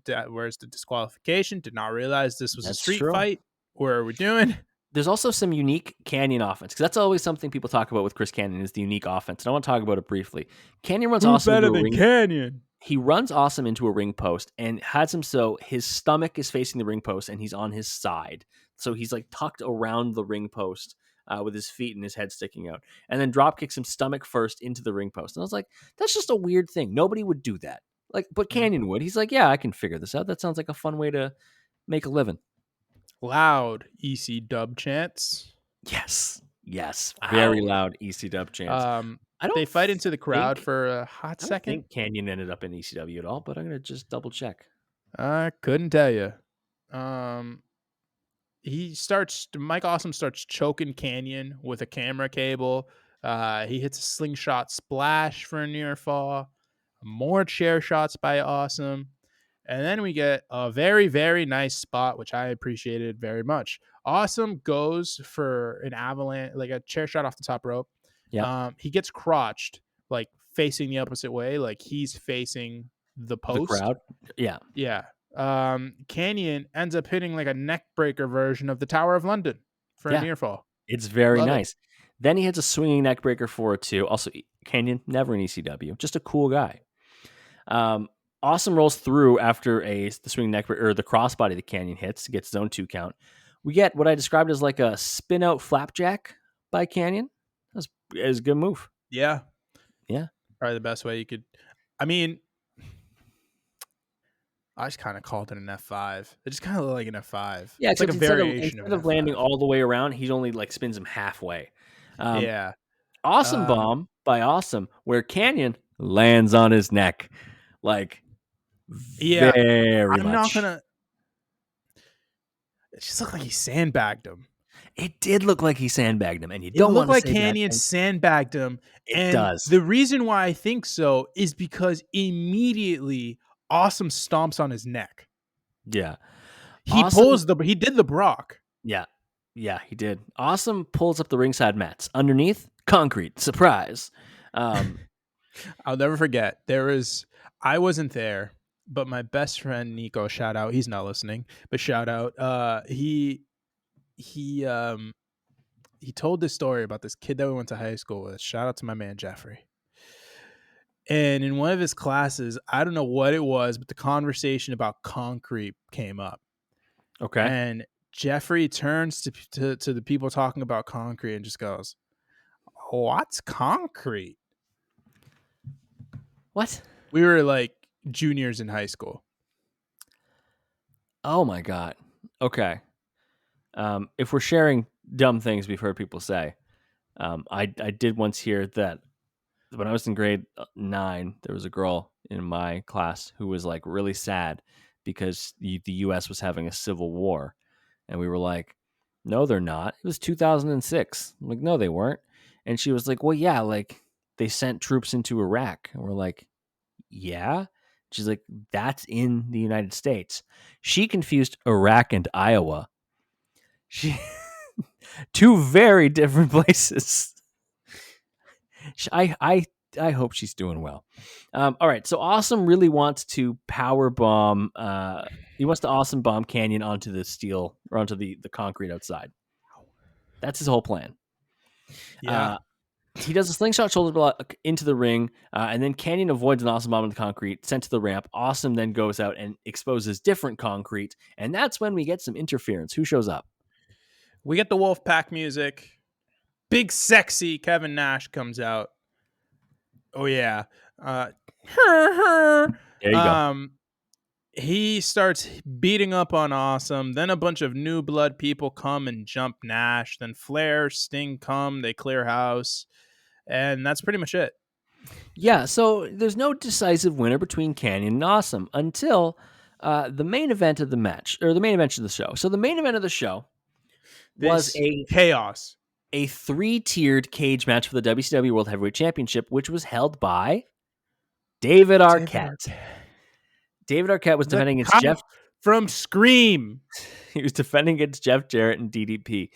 disqualification? Did not realize this was a That's street true. fight. What are we doing? There's also some unique Kanyon offense because that's always something people talk about with Chris Kanyon is the unique offense. And I want to talk about it briefly. Kanyon runs awesome into a ring. Kanyon? He runs awesome into a ring post and has him so his stomach is facing the ring post and he's on his side. So he's like tucked around the ring post with his feet and his head sticking out. And then drop kicks him stomach first into the ring post. And I was like, that's just a weird thing. Nobody would do that. Like, but Kanyon would. He's like, yeah, I can figure this out. That sounds like a fun way to make a living. Loud EC dub chants. Yes. Very loud EC dub chants. They fight into the crowd for a hot second. I don't think Kanyon ended up in ECW at all, but I'm going to just double check. I couldn't tell you. Mike Awesome starts choking Kanyon with a camera cable. He hits a slingshot splash for a near fall. More chair shots by Awesome. And then we get a very, very nice spot, which I appreciated very much. Awesome goes for an avalanche, like a chair shot off the top rope. Yeah. He gets crotched, like facing the opposite way, like he's facing the post. The crowd. Yeah. Yeah. Kanyon ends up hitting like a neck breaker version of the Tower of London for a near fall. It's very nice. Then he hits a swinging neck breaker for it too. Also, Kanyon, never in ECW, just a cool guy. Awesome rolls through after the swinging neck breaker, or the crossbody that Kanyon hits, gets his own 2 count. We get what I described as like a spin out flapjack by Kanyon. That was a good move. Yeah. Yeah. Probably the best way you could. I mean, I just kind of called it an F5. It just kind of looked like an F5. Yeah, it's like a variation instead of landing all the way around, he only like spins him halfway. Yeah. Awesome bomb by Awesome, where Kanyon lands on his neck. Like, yeah, very I'm much. not gonna. It just looked like he sandbagged him. It did look like he sandbagged him, and you don't want to say that. It looked like Kanyon sandbagged him. It does. The reason why I think so is because immediately Awesome stomps on his neck. Yeah. He did the Brock. Yeah. Yeah, he did. Awesome pulls up the ringside mats. Underneath, concrete. Surprise. I'll never forget. I wasn't there, but my best friend Nico, shout out. He's not listening, but shout out. He told this story about this kid that we went to high school with. Shout out to my man Jeffrey. And in one of his classes, I don't know what it was, but the conversation about concrete came up. Okay. And Jeffrey turns to the people talking about concrete and just goes, "What's concrete?" What? We were like juniors in high school. Oh my God. Okay. If we're sharing dumb things we've heard people say, I did once hear that when I was in grade 9, there was a girl in my class who was like really sad because the U.S. was having a civil war. And we were like, no, they're not. It was 2006. I'm like, no, they weren't. And she was like, well, yeah, like they sent troops into Iraq. And we're like, yeah. She's like, that's in the United States. She confused Iraq and Iowa. Two very different places. I I hope she's doing well. All right, so Awesome really wants to power bomb. He wants to Awesome bomb Kanyon onto the steel or onto the concrete outside. That's his whole plan. Yeah. He does a slingshot shoulder block into the ring, and then Kanyon avoids an Awesome bomb on the concrete, sent to the ramp. Awesome then goes out and exposes different concrete, and that's when we get some interference. Who shows up? We get the Wolfpack music. Big sexy Kevin Nash comes out. Oh yeah. There you go. He starts beating up on Awesome. Then a bunch of New Blood people come and jump Nash. Then Flair, Sting come. They clear house. And that's pretty much it. Yeah, so there's no decisive winner between Kanyon and Awesome until the main event of the match, or the main event of the show. So the main event of the show was chaos. A 3-tiered cage match for the WCW World Heavyweight Championship, which was held by David Arquette. David Arquette was defending against Jeff from Scream. He was defending against Jeff Jarrett and DDP.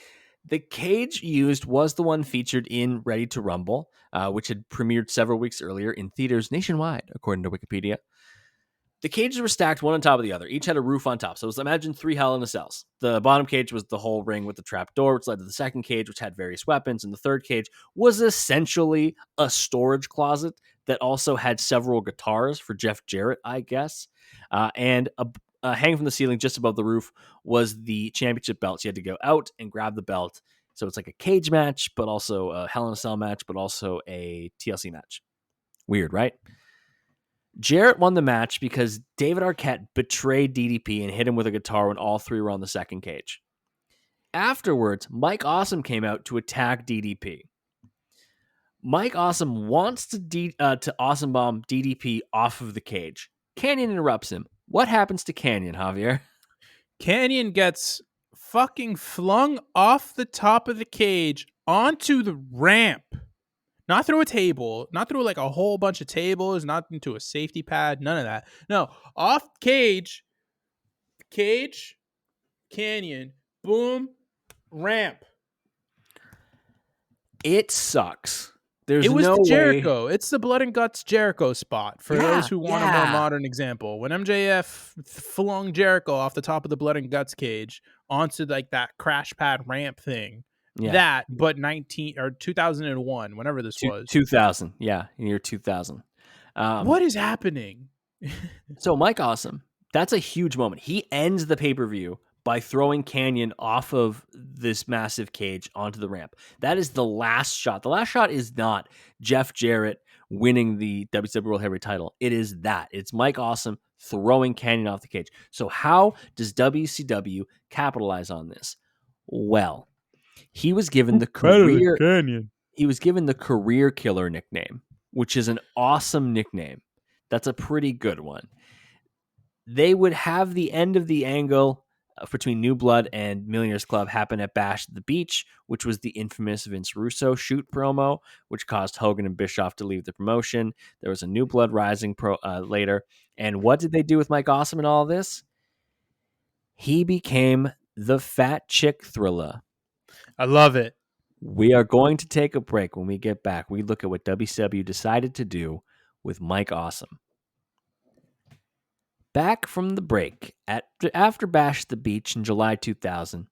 The cage used was the one featured in Ready to Rumble, which had premiered several weeks earlier in theaters nationwide, according to Wikipedia. The cages were stacked one on top of the other. Each had a roof on top. So it was, imagine 3 Hell in a Cells. The bottom cage was the whole ring with the trap door, which led to the second cage, which had various weapons. And the third cage was essentially a storage closet that also had several guitars for Jeff Jarrett, I guess. And hanging from the ceiling just above the roof was the championship belt. So you had to go out and grab the belt. So it's like a cage match, but also a Hell in a Cell match, but also a TLC match. Weird, right? Jarrett won the match because David Arquette betrayed DDP and hit him with a guitar when all 3 were on the second cage. Afterwards, Mike Awesome came out to attack DDP. Mike Awesome wants to Awesome bomb DDP off of the cage. Kanyon interrupts him. What happens to Kanyon, Javier? Kanyon gets fucking flung off the top of the cage onto the ramp. Not through a table, not through like a whole bunch of tables, not into a safety pad, none of that. No, off cage, Kanyon, boom, ramp. It sucks. It was the Jericho. It's the Blood and Guts Jericho spot for those who want a more modern example. When MJF flung Jericho off the top of the Blood and Guts cage onto like that crash pad ramp thing. Yeah. That, but 2001, whenever this was. 2000, yeah, in year 2000. What is happening? So Mike Awesome, that's a huge moment. He ends the pay-per-view by throwing Kanyon off of this massive cage onto the ramp. That is the last shot. The last shot is not Jeff Jarrett winning the WCW World Heavyweight title. It is that. It's Mike Awesome throwing Kanyon off the cage. So how does WCW capitalize on this? Well, he was given the career Kanyon. He was given the career killer nickname, which is an awesome nickname. That's a pretty good one. They would have the end of the angle between New Blood and Millionaires Club happen at Bash at the Beach, which was the infamous Vince Russo shoot promo, which caused Hogan and Bischoff to leave the promotion. There was a New Blood Rising later. And what did they do with Mike Awesome in all of this? He became the Fat Chick Thrilla. I love it. We are going to take a break. When we get back, we look at what WCW decided to do with Mike Awesome. Back from the break, after Bash at the Beach in July 2000,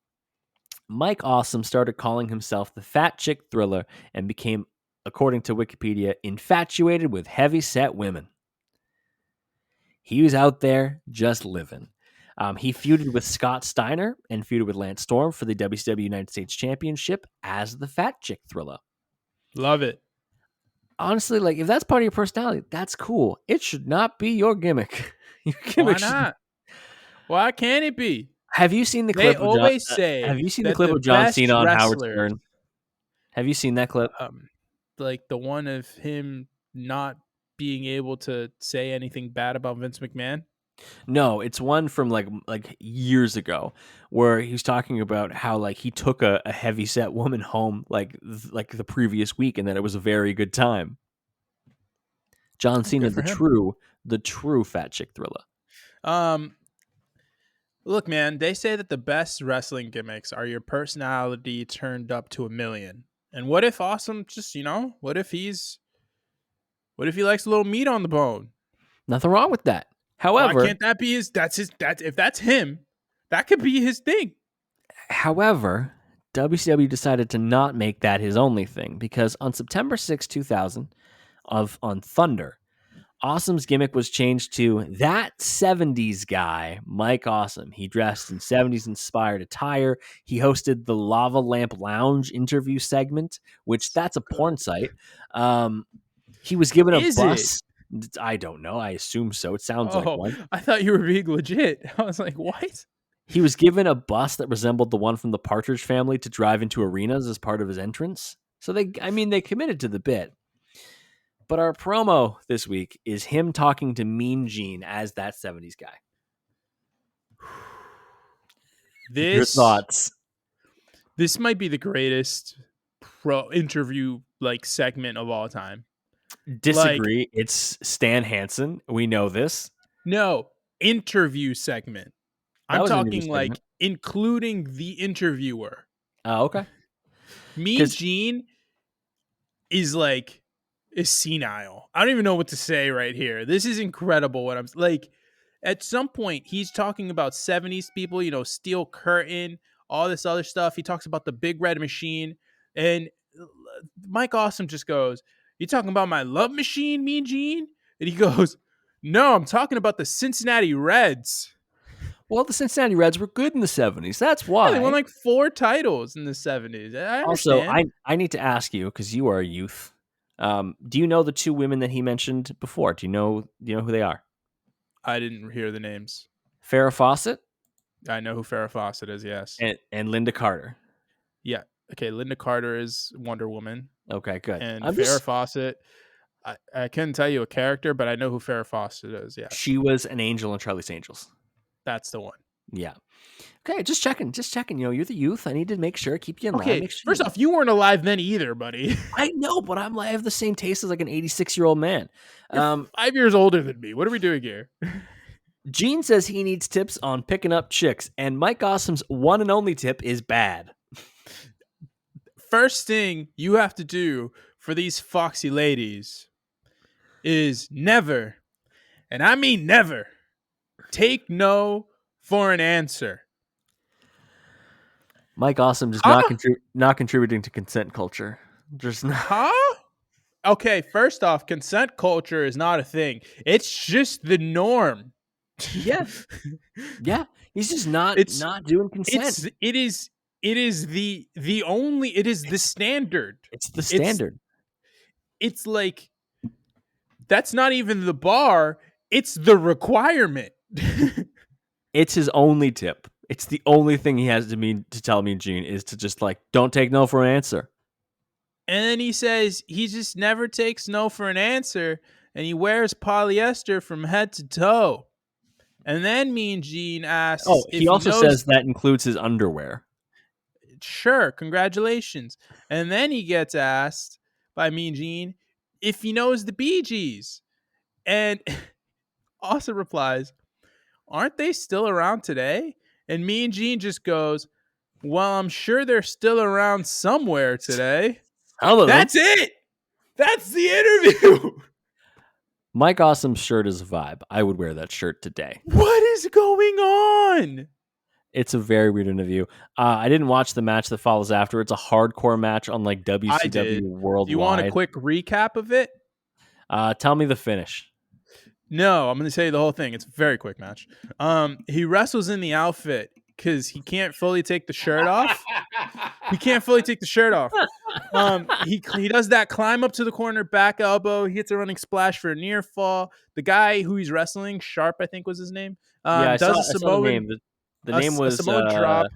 Mike Awesome started calling himself the Fat Chick Thriller and became, according to Wikipedia, infatuated with heavy-set women. He was out there just living. He feuded with Scott Steiner and feuded with Lance Storm for the WCW United States Championship as the Fat Chick Thriller. Love it. Honestly, like if that's part of your personality, that's cool. It should not be your gimmick. Why not? Why can't it be? Have you seen the clip? They always say. Have you seen the clip of John Cena on Howard Stern? Have you seen that clip? Like the one of him not being able to say anything bad about Vince McMahon. No, it's one from like years ago where he was talking about how like he took a heavy set woman home like the previous week and that it was a very good time. John Cena, the true Fat Chick Thriller. Look, man, they say that the best wrestling gimmicks are your personality turned up to 1,000,000. And what if Awesome just, what if he's What if he likes a little meat on the bone? Nothing wrong with that. Why However, can't that be his? If that's him, that could be his thing. WCW decided to not make that his only thing because on September 6, 2000, on Thunder, Awesome's gimmick was changed to that 70s guy, Mike Awesome. He dressed in 70s inspired attire. He hosted the Lava Lamp Lounge interview segment, which that's a porn site. He was given a bus. I don't know. I assume so. It sounds like one. I thought you were being legit. I was like, what? He was given a bus that resembled the one from the Partridge Family to drive into arenas as part of his entrance. So they committed to the bit. But our promo this week is him talking to Mean Gene as that 70s guy. Your thoughts? This might be the greatest pro interview segment of all time. Disagree. It's Stan Hansen. We know this. No, interview segment. I'm talking including the interviewer. Oh, okay. Mean Gene is senile. I don't even know what to say right here. This is incredible. What I'm like, at some point, he's talking about 70s people, Steel Curtain, all this other stuff. He talks about the Big Red Machine, and Mike Awesome just goes, "You talking about my love machine, Mean Gene?" And he goes, "No, I'm talking about the Cincinnati Reds." Well, the Cincinnati Reds were good in the 70s. That's why. Yeah, they won 4 titles in the 70s. I understand. Also, I need to ask you, because you are a youth. Do you know the 2 women that he mentioned before? Do you know who they are? I didn't hear the names. Farrah Fawcett? I know who Farrah Fawcett is, yes. And Linda Carter. Yeah. Okay, Linda Carter is Wonder Woman. Okay, good. And Farrah Fawcett, I couldn't tell you a character, but I know who Farrah Fawcett is, yeah. She was an angel in Charlie's Angels. That's the one. Yeah. Okay, just checking. You're the youth. I need to make sure, keep you in line. Okay, first off, you weren't alive then either, buddy. I know, but I have the same taste as an 86-year-old man. You're 5 years older than me. What are we doing here? Gene says he needs tips on picking up chicks, and Mike Awesome's one and only tip is bad. First thing you have to do for these foxy ladies is never, and I mean never, take no for an answer. Mike Awesome just not contributing to consent culture. Just not. Huh? Okay, first off, consent culture is not a thing. It's just the norm. Yeah. Yeah. He's just not doing consent. It is the standard. It's the standard. It's like, that's not even the bar. It's the requirement. It's his only tip. It's the only thing he has to tell me, Gene, is to just don't take no for an answer. And then he says he just never takes no for an answer, and he wears polyester from head to toe. And then Mean Gene asks, he also says that includes his underwear. Sure, congratulations. And then he gets asked by Mean Gene if he knows the Bee Gees. And Austin replies, "Aren't they still around today?" And Mean Gene just goes, "Well, I'm sure they're still around somewhere today." That's it. That's the interview. Mike Awesome's shirt is a vibe. I would wear that shirt today. What is going on? It's a very weird interview. I didn't watch the match that follows after. It's a hardcore match on WCW Worldwide. You want a quick recap of it? Tell me the finish. No, I'm going to tell you the whole thing. It's a very quick match. He wrestles in the outfit because he can't fully take the shirt off. He does that climb up to the corner, back elbow. He hits a running splash for a near fall. The guy who he's wrestling, Sharp, I think was his name. I saw the name. The name was drop.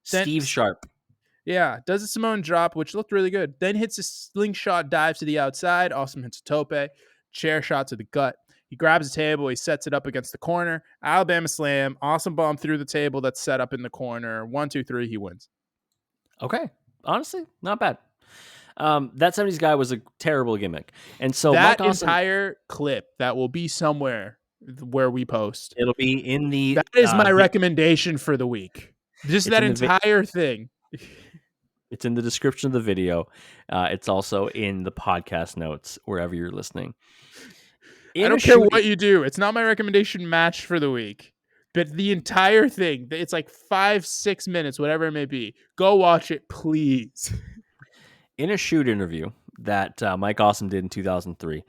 Steve Sharp. Yeah, does a Samoan drop, which looked really good. Then hits a slingshot dive to the outside. Awesome hits a tope. Chair shot to the gut. He grabs a table. He sets it up against the corner. Alabama slam. Awesome bomb through the table that's set up in the corner. 1, 2, 3. He wins. Okay. Honestly, not bad. That 70s guy was a terrible gimmick. And so that entire clip that will be somewhere where we post. It'll be in that is my recommendation for the week. Just that entire thing. It's in the description of the video. It's also in the podcast notes wherever you're listening. I In a don't care shooting, what you do. It's not my recommendation match for the week. But the entire thing, it's like 5-6 minutes, whatever it may be. Go watch it, please. in a shoot interview that Mike Awesome did in 2003,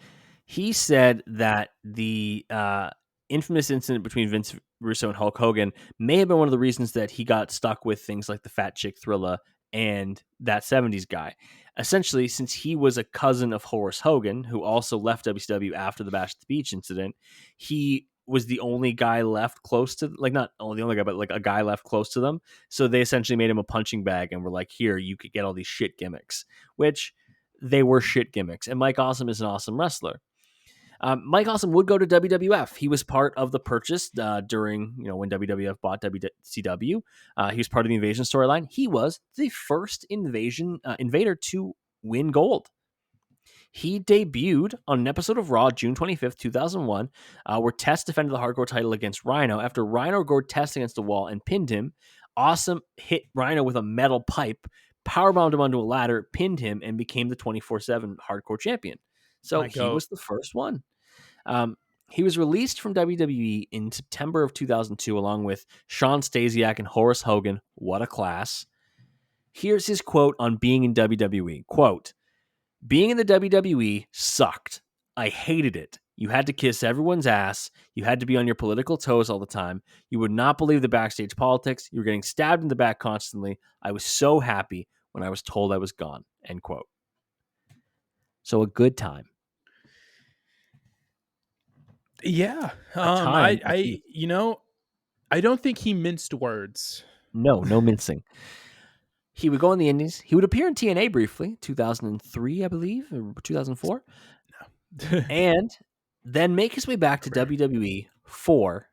he said that the infamous incident between Vince Russo and Hulk Hogan may have been one of the reasons that he got stuck with things like the fat Chick Thrilla and that 70s guy. Essentially, since he was a cousin of Horace Hogan, who also left WCW after the Bash at the Beach incident, he was the only guy left close to, like, not only the only guy, but like a guy left close to them. So they essentially made him a punching bag and were like, here, you could get all these shit gimmicks, which they were shit gimmicks. And Mike Awesome is an awesome wrestler. Mike Awesome would go to WWF. He was part of the purchase during, when WWF bought WCW. He was part of the Invasion storyline. He was the first invader to win gold. He debuted on an episode of Raw June 25th, 2001, where Test defended the Hardcore title against Rhino. After Rhino gored Test against the wall and pinned him, Awesome hit Rhino with a metal pipe, powerbombed him onto a ladder, pinned him, and became the 24/7 Hardcore champion. So he was the first one. He was released from WWE in September of 2002, along with Sean Stasiak and Horace Hogan. What a class. Here's his quote on being in WWE. Quote, being in the WWE sucked. I hated it. You had to kiss everyone's ass. You had to be on your political toes all the time. You would not believe the backstage politics. You were getting stabbed in the back constantly. I was so happy when I was told I was gone. End quote. So a good time. Yeah. I don't think he minced words. No mincing. He would go in the Indies. He would appear in TNA briefly, 2003, I believe, or 2004. No. And then make his way back to WWE for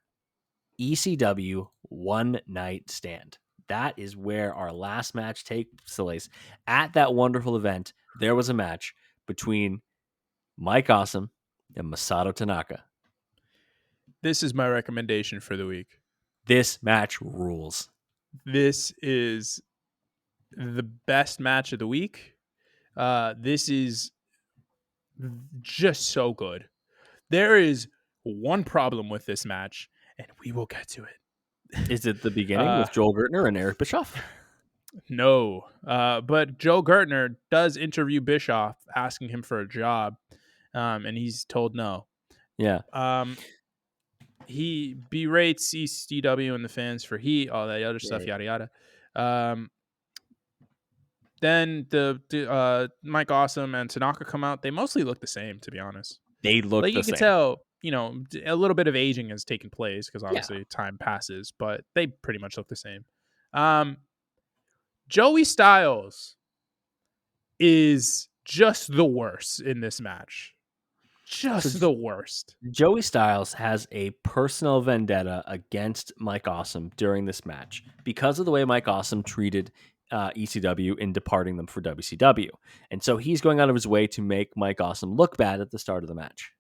ECW One Night Stand. That is where our last match takes place. At that wonderful event, there was a match between Mike Awesome and Masato Tanaka. This is my recommendation for the week. This match rules. This is the best match of the week. This is just so good. There is one problem with this match, and we will get to it. Is it the beginning with Joel Gertner and Eric Bischoff? No, but Joe Gertner does interview Bischoff, asking him for a job, and he's told no. Yeah. He berates ECW and the fans for heat, all that other stuff, yada yada. Then the Mike Awesome and Tanaka come out. They mostly look the same, to be honest. They look like the you same. can tell, a little bit of aging has taken place because obviously time passes, but they pretty much look the same. Joey Styles is just the worst in this match. Just the worst. Joey Styles has a personal vendetta against Mike Awesome during this match because of the way Mike Awesome treated ECW in departing them for WCW. And so he's going out of his way to make Mike Awesome look bad at the start of the match.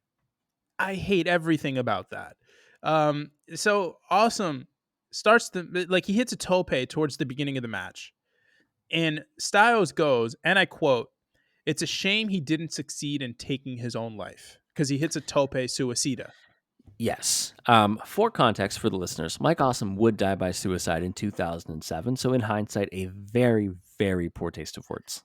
I hate everything about that. So Awesome starts he hits a tope towards the beginning of the match. And Styles goes, and I quote, "It's a shame he didn't succeed in taking his own life," because he hits a tope suicida. Yes. For context for the listeners, Mike Awesome would die by suicide in 2007. So in hindsight, a very, very poor taste of words.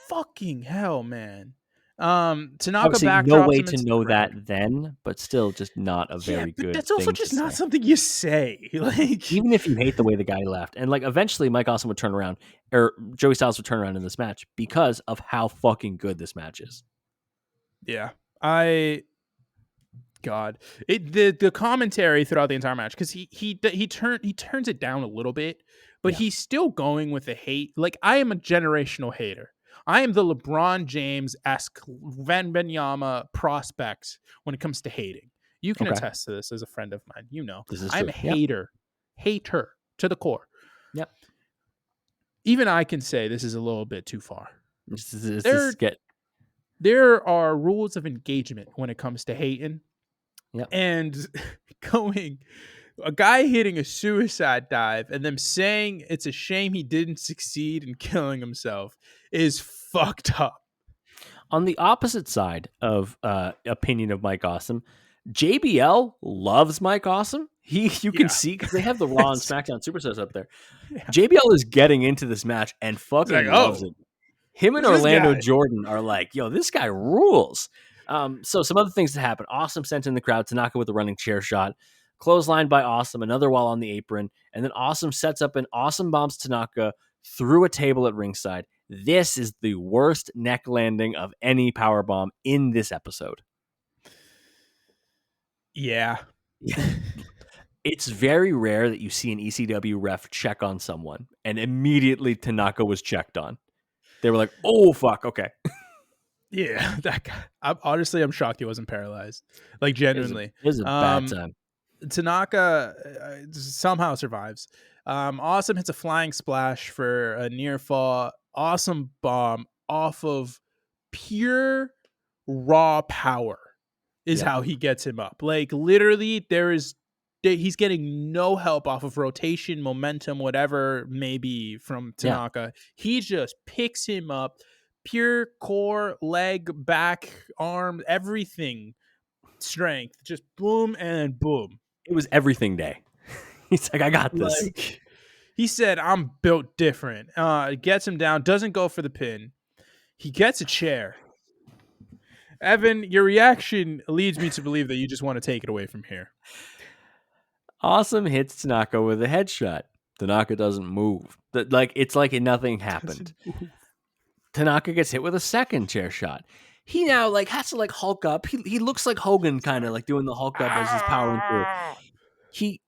Fucking hell, man. Tanaka obviously backdrops no way him to into know the that ground. then, but still just not a very but good that's also thing just to not say. something you say. Like, even if you hate the way the guy left, and like eventually Mike Awesome would turn around, or Joey Styles would turn around in this match because of how fucking good this match is. Yeah. The commentary throughout the entire match, because he turns it down a little bit, but he's still going with the hate. Like, I am a generational hater. I am the LeBron James-esque Van Benyama prospect when it comes to hating. You can attest to this as a friend of mine. This is I'm true. a hater to the core. Yep. Even I can say this is a little bit too far. There are rules of engagement when it comes to hating. Yep. And going A guy hitting a suicide dive and them saying it's a shame he didn't succeed in killing himself is fucked up. On the opposite side of opinion of Mike Awesome, JBL loves Mike Awesome. You can Yeah. see because they have the Raw and SmackDown superstars up there. Yeah. JBL is getting into this match and fucking It's like, loves oh, it. Him and who's this Orlando guy? Jordan are like, yo, this guy rules. So some other things that happen. Awesome sent in the crowd. Tanaka with the running chair shot. Clothesline by Awesome. Another while on the apron. And then Awesome sets up an Awesome bombs Tanaka through a table at ringside. This is the worst neck landing of any powerbomb in this episode. Yeah. It's very rare that you see an ECW ref check on someone, and immediately Tanaka was checked on. They were like, oh, fuck, okay. Yeah, that guy. I'm shocked he wasn't paralyzed. Like, genuinely. It was a bad time. Tanaka somehow survives. Awesome hits a flying splash for a near fall. Awesome bomb off of pure raw power is how he gets him up. Like, literally, he's getting no help off of rotation, momentum, whatever maybe from Tanaka. Yeah. He just picks him up. Pure core, leg, back, arm, everything. Strength. Just boom and boom. It was everything day. He's like, I got this. Like, he said, I'm built different. Gets him down. Doesn't go for the pin. He gets a chair. Evan, your reaction leads me to believe that you just want to take it away from here. Awesome hits Tanaka with a headshot. Tanaka doesn't move. It's like nothing happened. Tanaka gets hit with a second chair shot. He now has to Hulk up. He looks like Hogan, kind of doing the Hulk up as he's powering through. He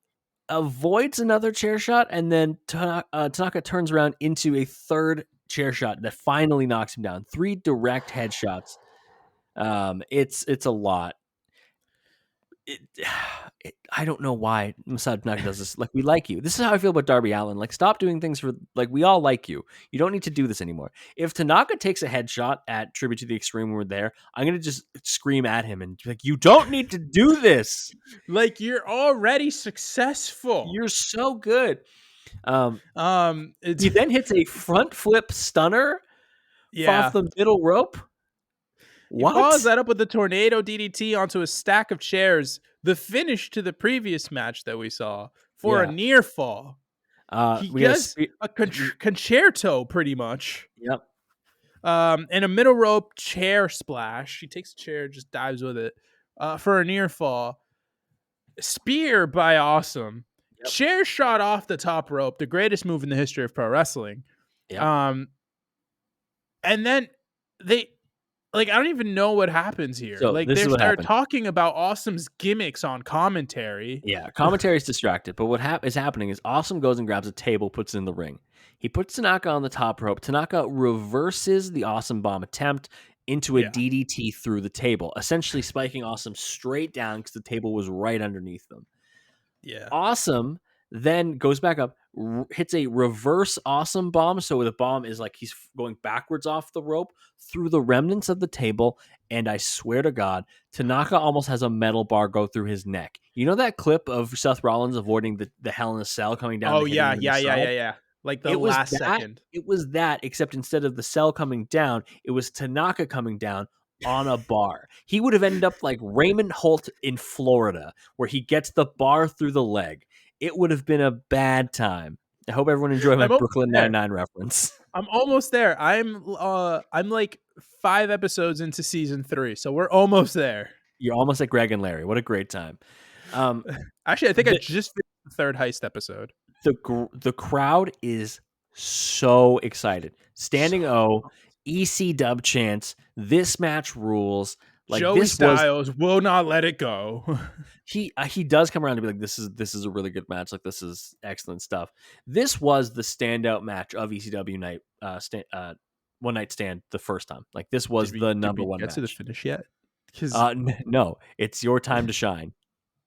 avoids another chair shot, and then Tanaka turns around into a third chair shot that finally knocks him down. 3 direct headshots. It's a lot. I don't know why Masato Tanaka does this. We like you. This is how I feel about Darby Allin. Stop doing things for we all like you. You don't need to do this anymore. If Tanaka takes a headshot at Tribute to the Extreme when we're there, I'm gonna just scream at him and be like, you don't need to do this. You're already successful. You're so good. He then hits a front flip stunner off the middle rope. What? He follows that up with the tornado DDT onto a stack of chairs. The finish to the previous match that we saw for a near fall. He gets a concerto, pretty much. Yep. And a middle rope chair splash. He takes a chair, just dives with it for a near fall. Spear by Awesome. Yep. Chair shot off the top rope. The greatest move in the history of pro wrestling. Yep. And then they... I don't even know what happens here. So they start talking about Awesome's gimmicks on commentary. Yeah, commentary is distracted. But what is happening is Awesome goes and grabs a table, puts it in the ring. He puts Tanaka on the top rope. Tanaka reverses the Awesome bomb attempt into a DDT through the table, essentially spiking Awesome straight down because the table was right underneath them. Yeah. Awesome then goes back up, hits a reverse Awesome bomb. So the bomb is he's going backwards off the rope through the remnants of the table. And I swear to God, Tanaka almost has a metal bar go through his neck. You know that clip of Seth Rollins avoiding the Hell in a Cell coming down? Oh, yeah. The last second. It was that, except instead of the cell coming down, it was Tanaka coming down on a bar. He would have ended up like Raymond Holt in Florida, where he gets the bar through the leg. It would have been a bad time. I hope everyone enjoyed my Brooklyn Nine-Nine reference. I'm almost there. I'm 5 episodes into season 3, so we're almost there. You're almost like Greg and Larry. What a great time. Actually, I think I just finished the 3rd heist episode. The crowd is so excited. Standing O, EC dub chants. This match rules. Joey Styles will not let it go. He does come around to be like, this is a really good match. This is excellent stuff. This was the standout match of ECW night one night stand the first time. This was the number one match. Get to the finish yet? No, it's your time to shine.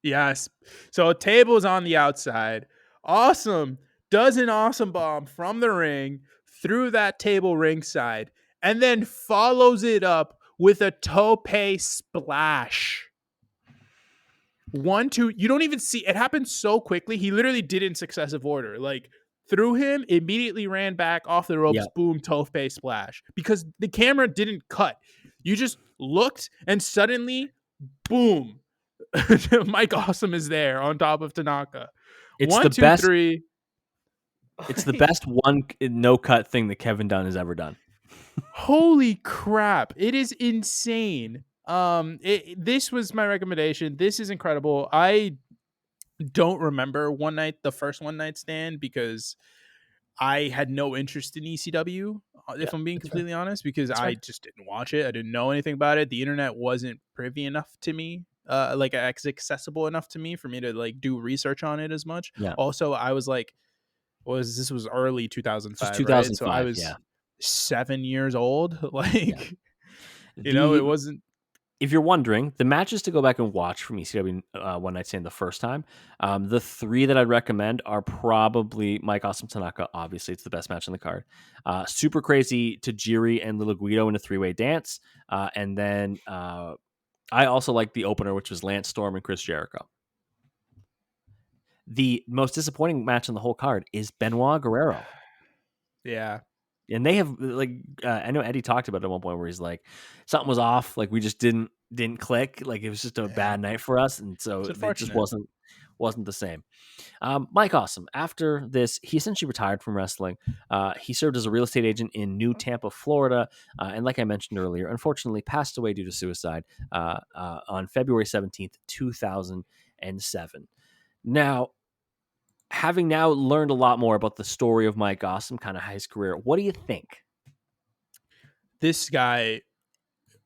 Yes. So a table is on the outside. Awesome does an Awesome bomb from the ring through that table ringside, and then follows it up with a tope splash. 1, 2. You don't even see it happened so quickly. He literally did it in successive order. Like threw him, immediately ran back off the ropes, Yep. boom, tope splash. Because the camera didn't cut. You just looked and suddenly, boom, Mike Awesome is there on top of Tanaka. It's 1, the 2, best. 3. It's the best one no cut thing that Kevin Dunn has ever done. Holy crap! It is insane. This was my recommendation. This is incredible. I don't remember the first one night stand, because I had no interest in ECW, Yeah, if I'm being it's fair. completely honest, because It's I fair. just didn't watch it. I didn't know anything about it. The internet wasn't privy enough to me, like accessible enough to me for me to like do research on it as much. Yeah. Also, I was like, this was early This was 2005, right? So I 2005. Yeah. was 7 years old. Yeah. Like, it The wasn't. If you're wondering, the matches to go back and watch from ECW One Night Stand the first time, the three that I'd recommend are probably Mike Awesome Tanaka. Obviously, it's the best match on the card. Super Crazy Tajiri and Little Guido in a three-way dance. And then I also like the opener, which was Lance Storm and Chris Jericho. The most disappointing match on the whole card is Benoit Guerrero. Yeah. And they have like I know Eddie talked about it at one point where he's like something was off, like we just didn't click, like it was just a bad night for us, and so It's it just unfortunate. wasn't the same. Mike Awesome, after this, he essentially retired from wrestling. He served as a real estate agent in New Tampa, Florida, and like I mentioned earlier, unfortunately passed away due to suicide on February 17th, 2007. Now, having now learned a lot more about the story of Mike Awesome, kind of his career, what do you think? This guy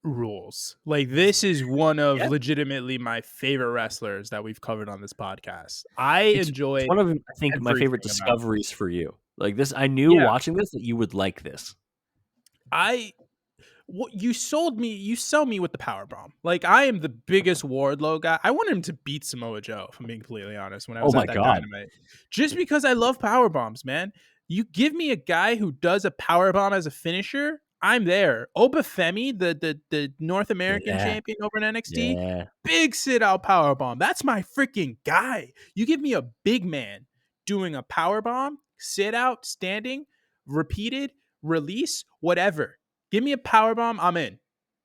rules. Like, this is one of Yeah. legitimately my favorite wrestlers that we've covered on this podcast. I It's enjoyed one of, I think, my favorite everything about this. discoveries for you. Like this, I knew Yeah. watching this that you would like this. You sold me. You sell me with the power bomb. Like, I am the biggest Wardlow guy. I wanted him to beat Samoa Joe, if I'm being completely honest, when I Oh was my at that god! Dynamite. Just because I love power bombs, man. You give me a guy who does a power bomb as a finisher, I'm there. Obafemi, the North American Yeah, champion over in NXT, yeah, big sit out power bomb. That's my freaking guy. You give me a big man doing a power bomb, sit out, standing, repeated, release, whatever. Give me a power bomb, I'm in.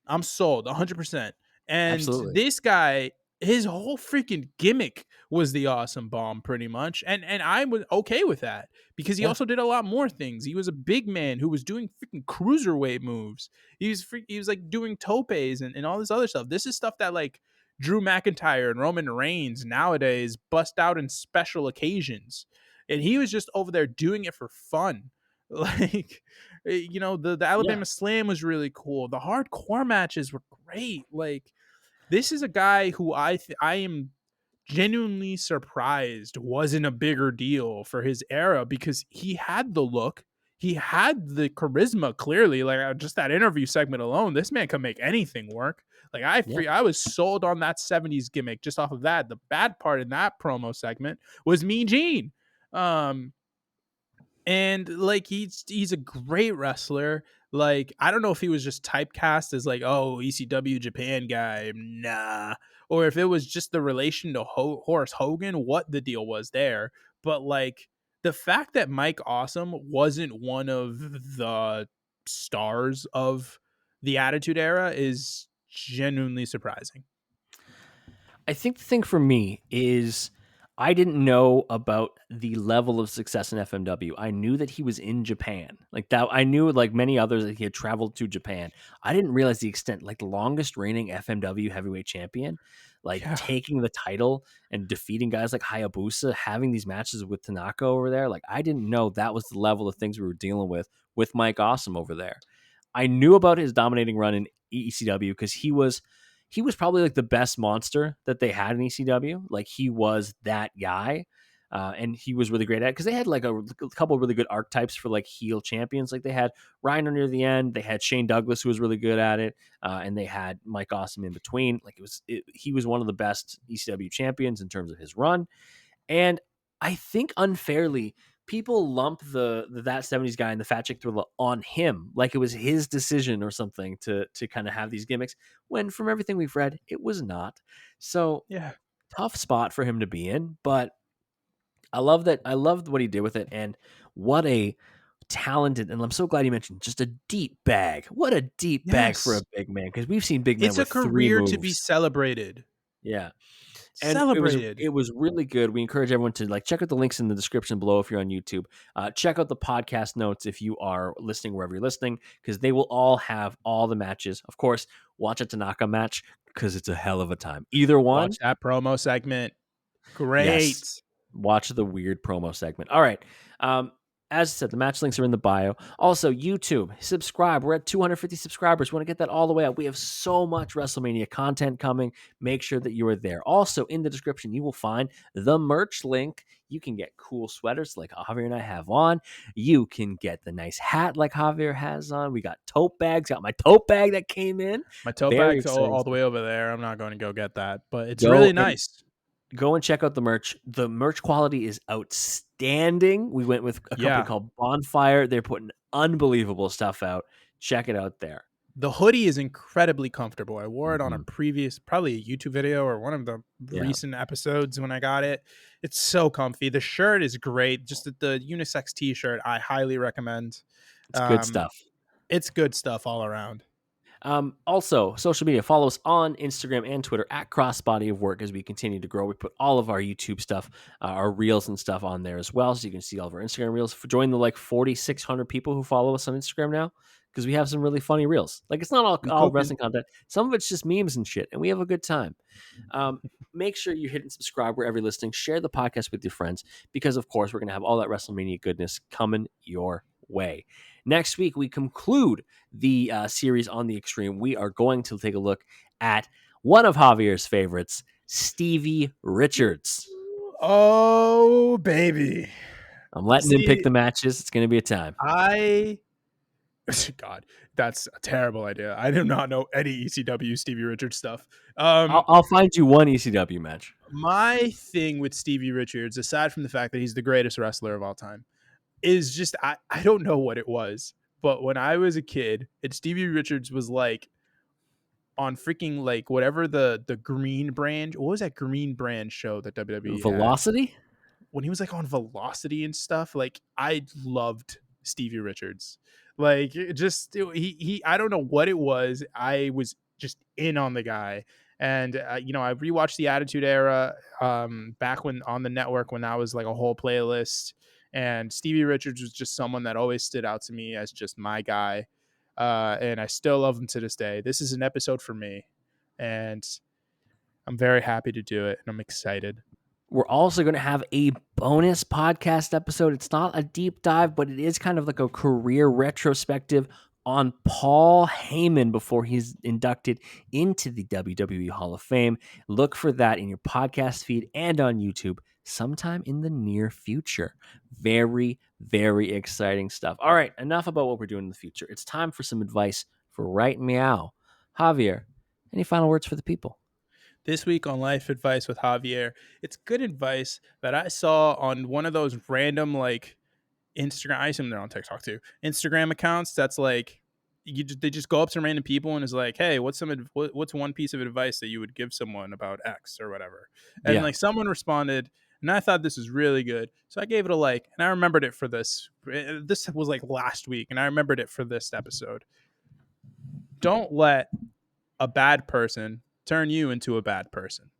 I'm sold 100%. And absolutely. this guy, his whole freaking gimmick was the awesome bomb, pretty much. And I was okay with that, because he Yeah, also did a lot more things. He was a big man who was doing freaking cruiserweight moves. He was like doing topes and all this other stuff. This is stuff that like Drew McIntyre and Roman Reigns nowadays bust out in special occasions. And he was just over there doing it for fun. Like, the yeah. Alabama Slam was really cool. The hardcore matches were great. Like, this is a guy who I am genuinely surprised wasn't a bigger deal for his era, because he had the look, he had the charisma. Clearly, like, just that interview segment alone, this man can make anything work. Like, Yeah. I was sold on that 70s gimmick just off of that. The bad part in that promo segment was Mean Gene. And like, he's a great wrestler. Like, I don't know if he was just typecast as like, oh, ECW Japan guy, nah, or if it was just the relation to Horace Hogan, what the deal was there. But like, the fact that Mike Awesome wasn't one of the stars of the Attitude Era is genuinely surprising. I think the thing for me is I didn't know about the level of success in FMW. I knew that he was in Japan. Like that, I knew, like many others, that he had traveled to Japan. I didn't realize the extent, like the longest reigning FMW heavyweight champion, like Yeah. taking the title and defeating guys like Hayabusa, having these matches with Tanaka over there. Like, I didn't know that was the level of things we were dealing with Mike Awesome over there. I knew about his dominating run in ECW because he was probably like the best monster that they had in ECW. Like, he was that guy. And he was really great at it because they had like a couple of really good archetypes for like heel champions. Like, they had Reiner near the end, they had Shane Douglas, who was really good at it, and they had Mike Awesome in between. Like, he was one of the best ECW champions in terms of his run. And I think unfairly, people lump that 70s guy and the Fat Chick Thrilla on him, like it was his decision or something to kind of have these gimmicks, when from everything we've read, it was not. So Yeah. tough spot for him to be in, but I love that. I loved what he did with it, and what a talented. And I'm so glad you mentioned just a deep bag. What a deep bag for a Yes. big man, because we've seen big men It's a with three career to be moves. celebrated. Yeah. And Celebrated. it was really good. We encourage everyone to like check out the links in the description below if you're on YouTube. Check out the podcast notes if you are listening wherever you're listening, because they will all have all the matches. Of course, watch a Tanaka match because it's a hell of a time. Either one, Watch that promo segment. yes. Great. Watch the weird promo segment. All right. As I said, the match links are in the bio. Also, YouTube, subscribe. We're at 250 subscribers. We want to get that all the way up. We have so much WrestleMania content coming. Make sure that you are there. Also, in the description, you will find the merch link. You can get cool sweaters like Javier and I have on. You can get the nice hat like Javier has on. We got tote bags. Got my tote bag that came in. My tote Very bag's exciting all the stuff. way over there. I'm not going to go get that, but it's Go really and nice. Go and check out the merch. The merch quality is outstanding. We went with a company called Bonfire. They're putting unbelievable stuff out. Check it out there. The hoodie is incredibly comfortable. I wore it on a Mhm. previous, probably a YouTube video or one of the recent episodes when I got it. It's so comfy. The shirt is great. Just the unisex t-shirt, I highly recommend. It's good stuff. It's good stuff all around. Also, social media. Follow us on Instagram and Twitter at Crossbody of Work as we continue to grow. We put all of our YouTube stuff, our reels and stuff on there as well, so you can see all of our Instagram reels. Join the like 4,600 people who follow us on Instagram now, because we have some really funny reels. Like, it's not all wrestling content. Some of it's just memes and shit, and we have a good time. Make sure you hit and subscribe wherever you're listening. Share the podcast with your friends, because, of course, we're going to have all that WrestleMania goodness coming your way. Next week, we conclude the series on the Extreme. We are going to take a look at one of Javier's favorites, Stevie Richards. Oh, baby. I'm letting him pick the matches. It's going to be a time. God, that's a terrible idea. I do not know any ECW Stevie Richards stuff. I'll find you one ECW match. My thing with Stevie Richards, aside from the fact that he's the greatest wrestler of all time, is just I don't know what it was, but when I was a kid and Stevie Richards was like on freaking like whatever the Green Brand, what was that Green Brand show that WWE Velocity? had? When he was like on Velocity and stuff, like I loved Stevie Richards. Like just he I don't know what it was. I was just in on the guy. And I rewatched the Attitude Era back when on the network, when that was like a whole playlist. And Stevie Richards was just someone that always stood out to me as just my guy. And I still love him to this day. This is an episode for me, and I'm very happy to do it, and I'm excited. We're also going to have a bonus podcast episode. It's not a deep dive, but it is kind of like a career retrospective on Paul Heyman before he's inducted into the WWE Hall of Fame. Look for that in your podcast feed and on YouTube sometime in the near future. Very, very exciting stuff. All right, enough about what we're doing in the future. It's time for some advice for Right Meow. Javier, any final words for the people? This week on Life Advice with Javier, it's good advice that I saw on one of those random like Instagram. I assume they're on TikTok too. Instagram accounts that's like they just go up to random people and is like, hey, what's one piece of advice that you would give someone about X or whatever? And like someone responded, and I thought this was really good, so I gave it a like, and I remembered it for this. This was like last week, and I remembered it for this episode. Don't let a bad person turn you into a bad person.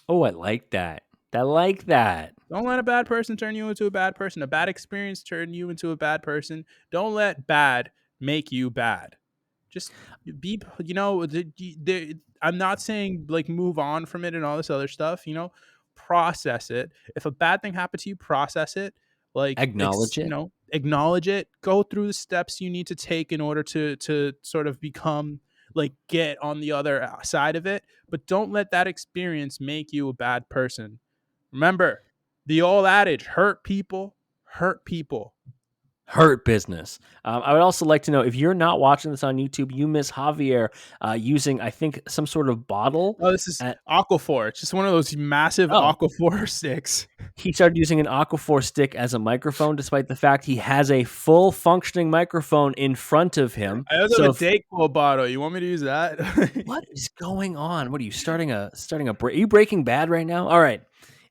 Oh, I like that. I like that. Don't let a bad person turn you into a bad person. A bad experience turn you into a bad person. Don't let bad make you bad. Just be, I'm not saying like move on from it and all this other stuff, process it. If a bad thing happened to you, process it. Like acknowledge it. Acknowledge it. Go through the steps you need to take in order to sort of become like get on the other side of it, but don't let that experience make you a bad person. Remember the old adage, hurt people hurt people. Hurt business. I would also like to know, if you're not watching this on YouTube, you miss Javier using, I think, some sort of bottle. Oh, this is Aquaphor. It's just one of those massive Oh, Aquaphor sticks. he started using an Aquaphor stick as a microphone, despite the fact he has a full functioning microphone in front of him. I also have a Dayquil bottle. You want me to use that? What is going on? What are you starting a are you Breaking Bad right now? All right.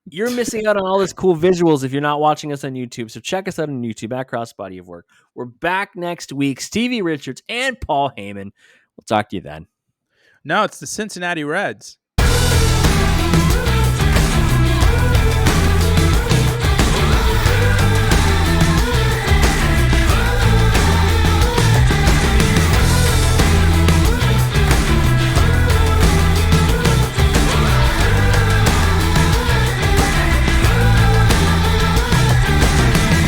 You're missing out on all this cool visuals if you're not watching us on YouTube. So check us out on YouTube at Crossbody of Work. We're back next week. Stevie Richards and Paul Heyman. We'll talk to you then. No, it's the Cincinnati Reds.